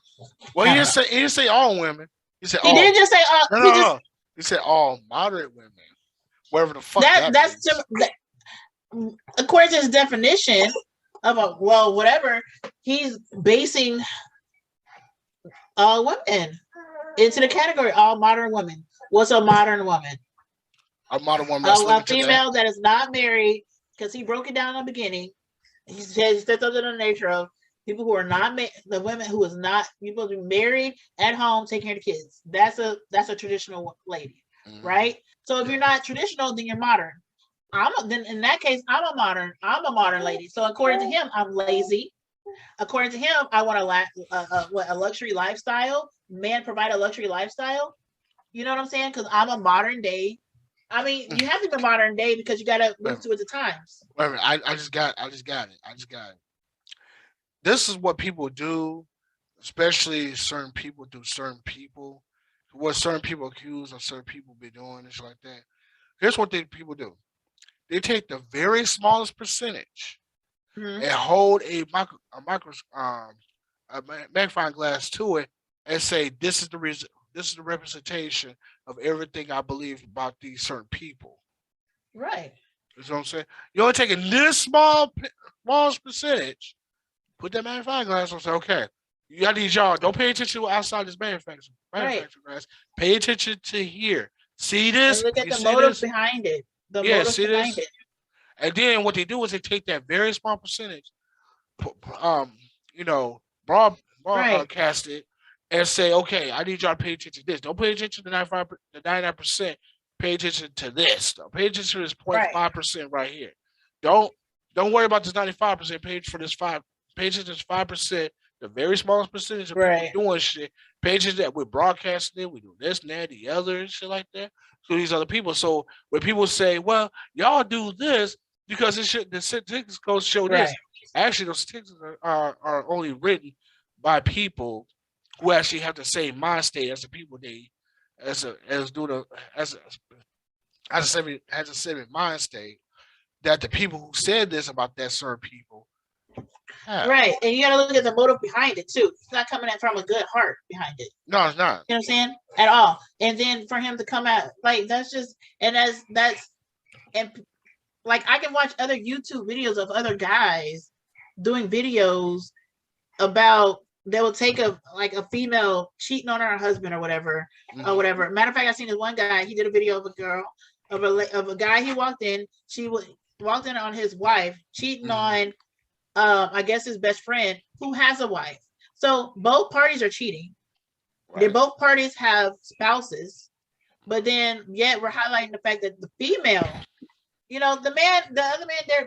Well, he didn't say all women. He said he all. didn't just say No. He said all moderate women. Whatever the fuck that's means. according to his definition of whatever, he's basing all women into the category all modern women. What's a modern woman? A modern woman that's a female that is not married, because he broke it down in the beginning. He said something in the nature of people who are not the women who is not people to be married at home taking care of the kids. That's a traditional lady, right? So if you're not traditional, then you're modern. Then in that case, I'm a modern lady. So according to him, I'm lazy. According to him, I want a luxury lifestyle. Men provide a luxury lifestyle. You know what I'm saying? Because I'm a modern day. I mean, you have to be modern day because you got to move with the times. Wait a minute. I just got it. This is what people do, especially certain people do certain people. What certain people accuse of certain people be doing and shit like that. Here's what people do. They take the very smallest percentage and hold a magnifying glass to it and say, "This is the reason. This is the representation of everything I believe about these certain people." Right. You know what I'm saying? You're only taking this smallest percentage. Put that magnifying glass on and say, okay, I need y'all. Don't pay attention to outside this manufacturing glass. Pay attention to here. See this? And look at the motive behind it. See this? And then what they do is they take that very small percentage, broadcast it, and say, okay, I need y'all to pay attention to this. Don't pay attention to the 99%. Pay attention to this. Though. Pay attention to this 0.5% right here. Don't worry about this 95%. Pay for this 5%. Pay attention to this 5%. The very smallest percentage of people doing shit. Pay attention that we're broadcasting it. We do this and that, the other, and shit like that. So these other people. So when people say, well, y'all do this because the statistics goes show this. Actually, those statistics are only written by people who actually have the same mind state as the people has a same mind state that the people who said this about that certain people have. Right, and you got to look at the motive behind it too. It's not coming from a good heart behind it. No, it's not. You know what I'm saying? At all. And then for him to come out like that's just and that's like I can watch other YouTube videos of other guys doing videos about they will take a female cheating on her husband or whatever. Matter of fact, I seen this one guy. He did a video of a girl of a guy. He walked in. She walked in on his wife cheating on, I guess his best friend who has a wife. So both parties are cheating. Right. They both parties have spouses, but then yet we're highlighting the fact that the female, the other man,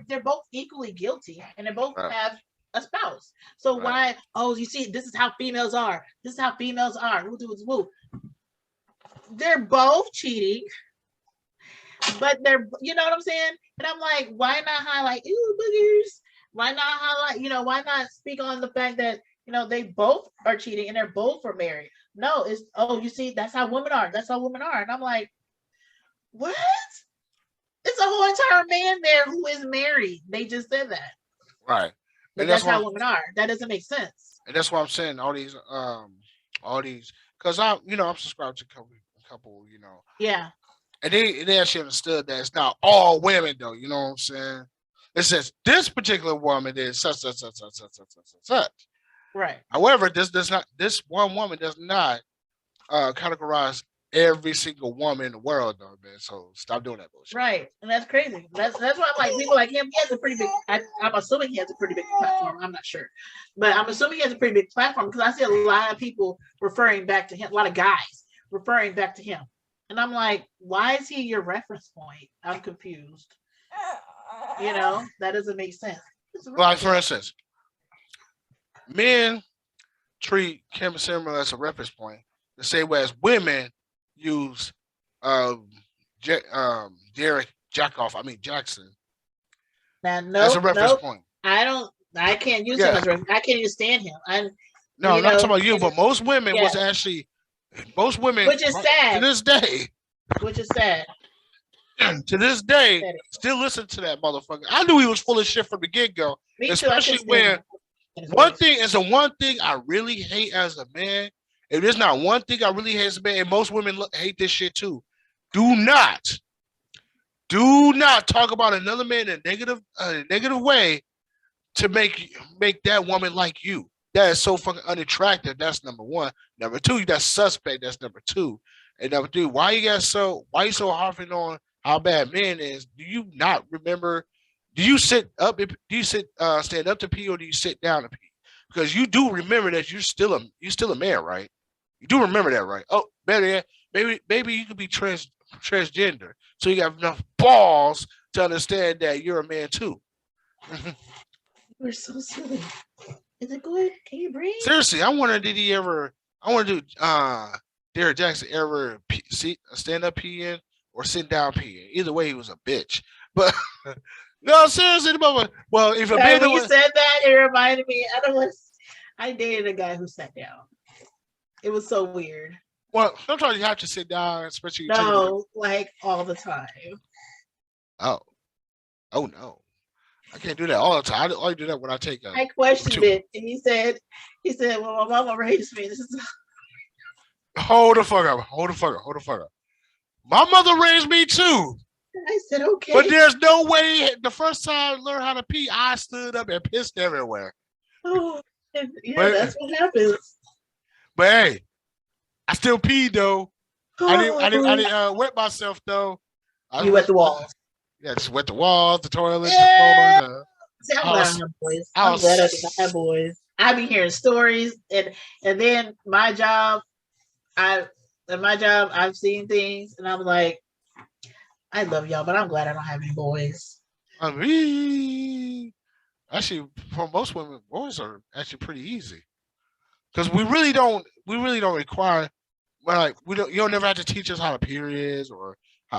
they're both equally guilty, and they both have a spouse. So why? Oh, you see, this is how females are. This is how females are. Woo. They're both cheating, but they're, you know what I'm saying? And I'm like, why not highlight boogers? Why not highlight? Why not speak on the fact that they both are cheating and they're both are married? No, it's you see, that's how women are. That's how women are. And I'm like, what? It's a whole entire man there who is married. They just said that. Right. But that's how women are. That doesn't make sense. And that's why I'm saying all these, because I'm subscribed to a couple, Yeah. And they actually understood that it's not all women though. You know what I'm saying? It says this particular woman is such. Right. However, this one woman does not categorize every single woman in the world, though, man. So stop doing that bullshit. Right, and that's crazy. That's why I'm like, people like him. He has a pretty big. I'm assuming he has a pretty big platform. I'm not sure, but I'm assuming he has a pretty big platform because I see a lot of people referring back to him. A lot of guys referring back to him, and I'm like, why is he your reference point? I'm confused. That doesn't make sense. Like for instance, men treat Kim Simmer as a reference point the same way as women use Derek Jackson as a reference point. I can't use Yeah. him as I can't even stand him. No, you not know, talking about you, and but most women yeah. was actually most women Which is to sad. this day, Which is sad. to this day, Sad. still listen to that motherfucker. I knew he was full of shit from the get go, Me too. I especially couldn't stand when him. His one voice. thing is the one thing I really hate as a man. If there's not one thing I really hate as a man, and most women hate this shit too. Do not talk about another man in a negative way to make that woman like you. That is so fucking unattractive. That's number one. Number two, that's suspect. That's number two. And number three, why you so harping on how bad men is? Do you not remember? Do you sit up? Do you stand up to pee, or do you sit down to pee? Because you do remember that you're still a man, right? You do remember that, right? Oh, better yet, maybe you could be transgender, so you have enough balls to understand that you're a man too. We're so silly. Is it good? Can you breathe? Seriously, I wonder do Derek Jackson ever stand up peeing or sit down peeing? Either way, he was a bitch. But no, seriously, well, if a man When you was, said that, it reminded me. I dated a guy who sat down. It was so weird. well, sometimes you have to sit down, especially No, like all the time. oh no, I can't do that all the time. I only do that when I take a. I questioned it, and he said, "Well, my mama raised me." This is Hold the fuck up. My mother raised me too. I said, "Okay." But there's no way the first time I learned how to pee, I stood up and pissed everywhere. Oh, yeah, But- that's what happens. But hey, I still peed though. I didn't wet myself though. You wet the walls. Yeah, just wet the walls, the toilet, Yeah. the floor. See, I'm I glad was- I have boys. I I'm was- glad I did not have boys. I be hearing stories, and then my job, I've seen things, and I'm like, I love y'all, but I'm glad I don't have any boys. I mean, actually, for most women, boys are actually pretty easy because we really don't require. Well, like you don't never have to teach us how to periods or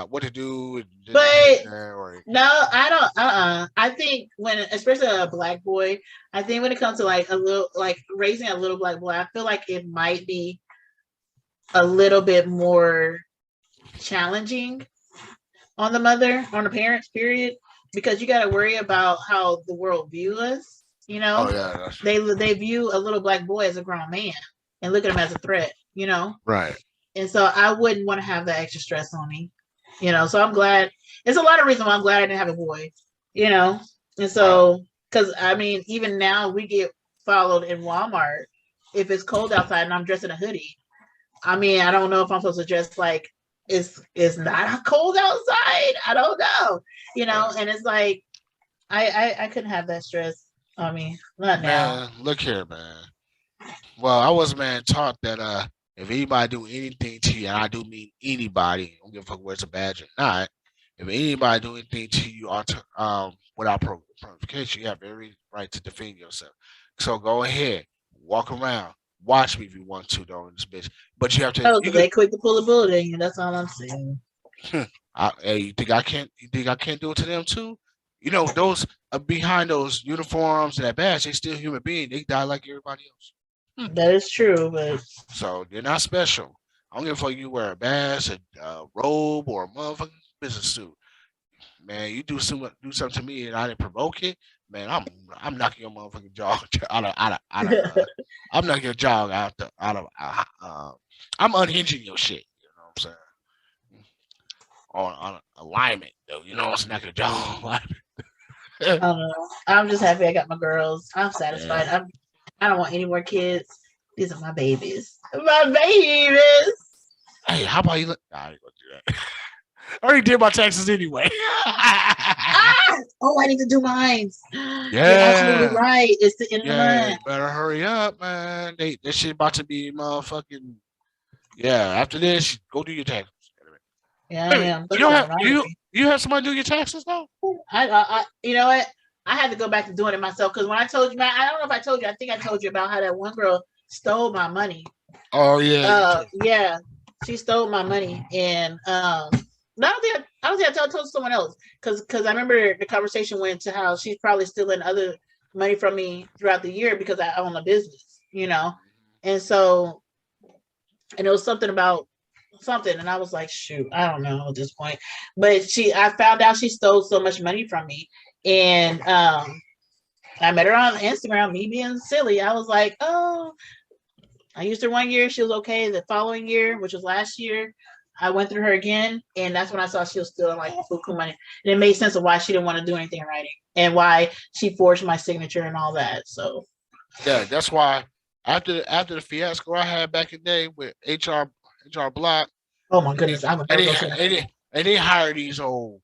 what to do. But- or No, I don't. I think especially a black boy, I think when it comes to like raising a little black boy, I feel like it might be a little bit more challenging on the parents, period, because you got to worry about how the world view us. You know, oh yeah, that's they view a little black boy as a grown man and look at him as a threat. You know, right. and so I wouldn't want to have that extra stress on me. You know, so I'm glad. There's a lot of reasons why I'm glad I didn't have a boy. You know, and so because I mean, even now we get followed in Walmart if it's cold outside and I'm dressed in a hoodie. I mean, I don't know if I'm supposed to dress like it's not cold outside. I don't know. You know, and it's like I couldn't have that stress on me. Not now. Man, look here, man. Well, I was taught that if anybody do anything to you, and I do mean anybody, I don't give a fuck whether it's a badge or not. If anybody do anything to you without provocation, you have every right to defend yourself. So go ahead, walk around, watch me if you want to, though, in this bitch. But you have to. Oh, they quick to pull a bullet in you. That's all I'm saying. Hey, you think I can't? You think I can't do it to them too? You know, those behind those uniforms and that badge, they still human beings. They die like everybody else. That is true, but So they're not special. I don't give a fuck you wear a badge, a robe, or a motherfucking business suit. Man, you do something to me and I didn't provoke it. Man, I'm knocking your motherfucking jaw I'm knocking your jaw out of. I'm unhinging your shit. You know what I'm saying? On alignment, though. You know, it's not your jaw alignment. I don't know. I'm just happy I got my girls. I'm satisfied. I don't want any more kids. These are my babies. My babies. Hey, how about you? Nah, I ain't gonna do that. I already did my taxes anyway. Oh, I need to do mine. Yeah. You're absolutely right. It's the end of the Yeah, month. better hurry up, man. This shit about to be motherfucking. Yeah, after this, go do your taxes. Yeah, I am. You have somebody do your taxes now? I you know what? I had to go back to doing it myself because when I told you, man, I don't know if I told you. I think I told you about how that one girl stole my money. Oh yeah. Yeah, she stole my money, and I don't think I told someone else because I remember the conversation went to how she's probably stealing other money from me throughout the year because I own a business, and so, and it was something about something, and I was like, shoot, I don't know at this point. But I found out she stole so much money from me, and I met her on Instagram. Me being silly, I was like, oh, I used her one year, she was okay. The following year, which was last year, I went through her again, and that's when I saw she was stealing like buku money, and it made sense of why she didn't want to do anything in writing and why she forged my signature and all that. So Yeah, that's why after the fiasco I had back in the day with HR Block, oh my goodness, I would and never they go to that. and they hire these old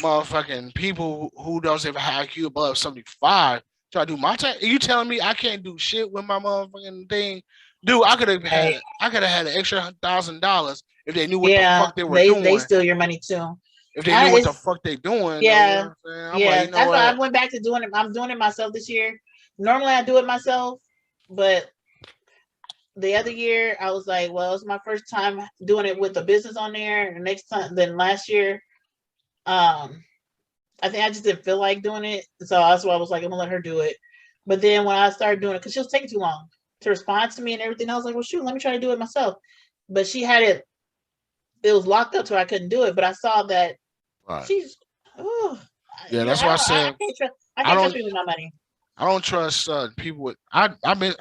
motherfucking people who doesn't even have IQ above 75 try to do my tax. You telling me I can't do shit with my motherfucking thing? Dude, I could have had an extra $1,000 if they knew what the Yeah, fuck they were they doing. steal your money too. If they knew what the It's fuck they doing, though, you yeah, know what I'm saying? I'm like, yeah. you know That's why I what? went back to doing it. I'm doing it myself this year. Normally I do it myself, but the other year I was like, well, it's my first time doing it with a business on there. And next time, then last year, I think I just didn't feel like doing it, so that's why I was like, I'm gonna let her do it. But then when I started doing it, because she was taking too long to respond to me and everything, I was like, well, shoot, let me try to do it myself. But she had it; it was locked up, so I couldn't do it. But I saw that Right. she's, oh, Yeah, that's why I I said can't trust. I I can't don't trust people with my money. I don't trust people with I've been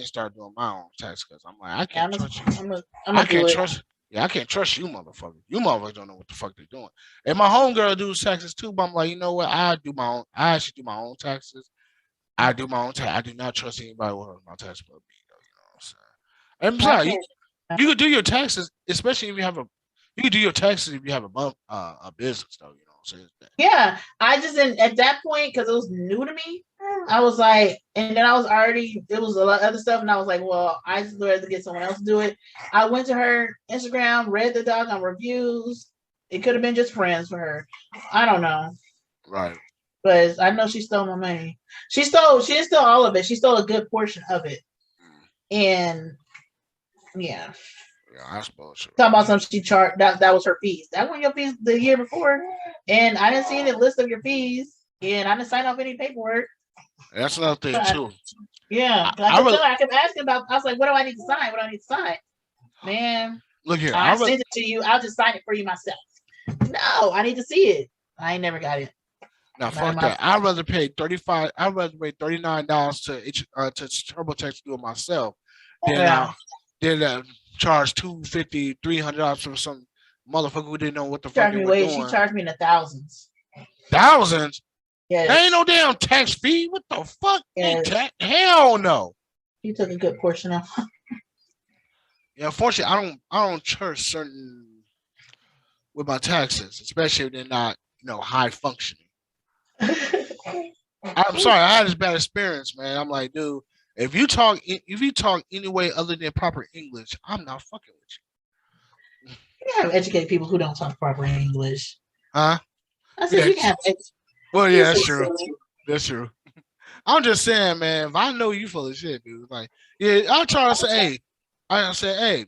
start doing my own tax because I'm like I Yeah, can't trust you. I'm gonna I do can't it. trust. Yeah, I can't trust you, motherfuckers. You motherfuckers don't know what the fuck they're doing. And my homegirl do taxes too, but I'm like, you know what? I do my own. I actually do my own taxes. I do my own tax. I do not trust anybody with my tax bill. You know what I'm saying? And I besides, can't. you could do your taxes, especially if you have a. You could do your taxes if you have a business, though. You know what I'm saying? Yeah, I just didn't at that point because it was new to me. I was like, and then I was already, it was a lot of other stuff, and I was like, well, I just rather get someone else to do it. I went to her Instagram, read the doggone reviews. It could have been just friends for her. I don't know, Right. but I know she stole my money. She didn't steal all of it. She stole a good portion of it, and yeah, Yeah, that's bullshit. talking about some she charged that was her fees. That was your fees the year before, and I didn't see any list of your fees, and I didn't sign off any paperwork. And that's another thing too. Yeah, I I kept really telling her, I kept asking about. I was like, "What do I need to sign? What do I need to sign?" Man, look here. I sent it to you. I'll just sign it for you myself. No, I need to see it. I ain't never got it. Now Not in fuck my that. I'd rather pay $39 to TurboTax to do it myself than Yeah, charge $250, $300 from some motherfucker who didn't know what the she fuck charged they me were way. She doing. charged me in the thousands. Thousands. There ain't Yes, no damn tax fee. What the fuck? Ain't yes. tax? Hell no. He took a good portion of. Yeah, unfortunately, I don't trust certain with my taxes, especially if they're not, high functioning. I'm sorry, I had this bad experience, man. I'm like, dude, if you talk any way other than proper English, I'm not fucking with you. You have educated people who don't talk proper English. Huh? I said Yeah. you can have. Well, You're yeah, so that's true. silly. That's true. I'm just saying, man. If I know you full of shit, dude, like, yeah, I try to say, hey,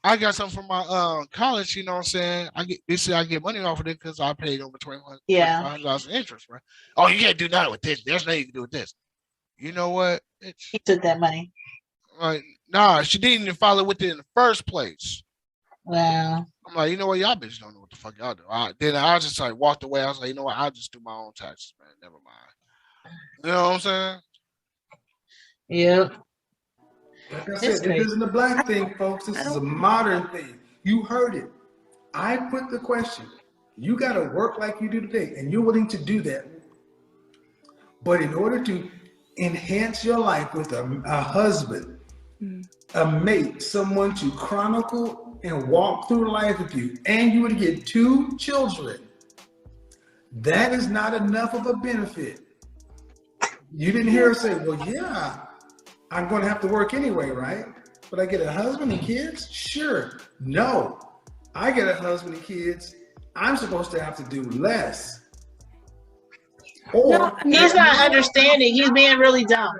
I got something from my college. You know what I'm saying? I get money off of it because I paid over Yeah, $2,500 in interest, right? Oh, you can't do nothing with this. There's nothing you can do with this. You know what? It's he took that money. like, nah, she didn't even follow with it in the first place. Wow. I'm like, you know what, y'all bitches don't know what the fuck y'all do. Then I just like walked away. I was like, you know what, I'll just do my own taxes, man. Never mind. You know what I'm saying? Yep. Like I It's said, this crazy. isn't a black thing, folks. This is a modern thing. You heard it. I put the question. You got to work like you do today, and you're willing to do that. But in order to enhance your life with a husband, a mate, someone to chronicle and walk through life with you, and you would get 2 children, that is not enough of a benefit. You didn't hear her say, well, yeah, I'm going to have to work anyway, right? But I get a husband and kids? Sure. No, I get a husband and kids. I'm supposed to have to do less. Or No, He's not understanding. He's being really dumb.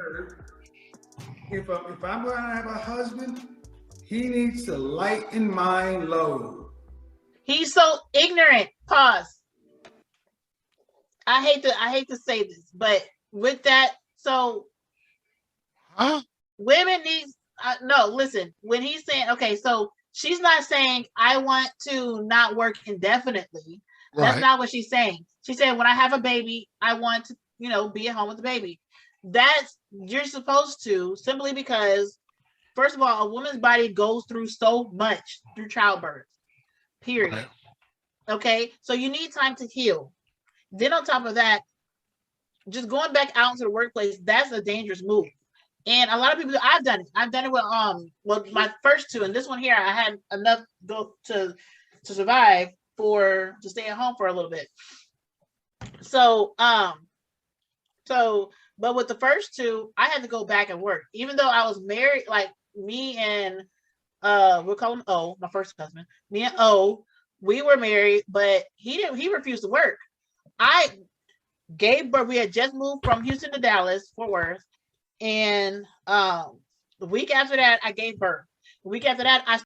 if I'm going to have a husband, he needs to lighten my load. He's so ignorant. Pause. I hate to say this, but with that, so Huh? women need no, listen, when he's saying, okay, so she's not saying I want to not work indefinitely. That's Right. not what she's saying. She said, when I have a baby, I want to, be at home with the baby. That's, you're supposed to, simply because, first of all, a woman's body goes through so much through childbirth, period. Right. Okay, so you need time to heal. Then on top of that, just going back out into the workplace, that's a dangerous move. And a lot of people, I've done it. I've done it with well, my first two, and this one here, I had enough go to survive to stay at home for a little bit. So but with the first two, I had to go back and work, even though I was married. Like me and we'll call him O, my first husband. Me and O, we were married, but he refused to work. I gave birth. We had just moved from Houston to Dallas, Fort Worth. And the week after that, I gave birth. The week after that, I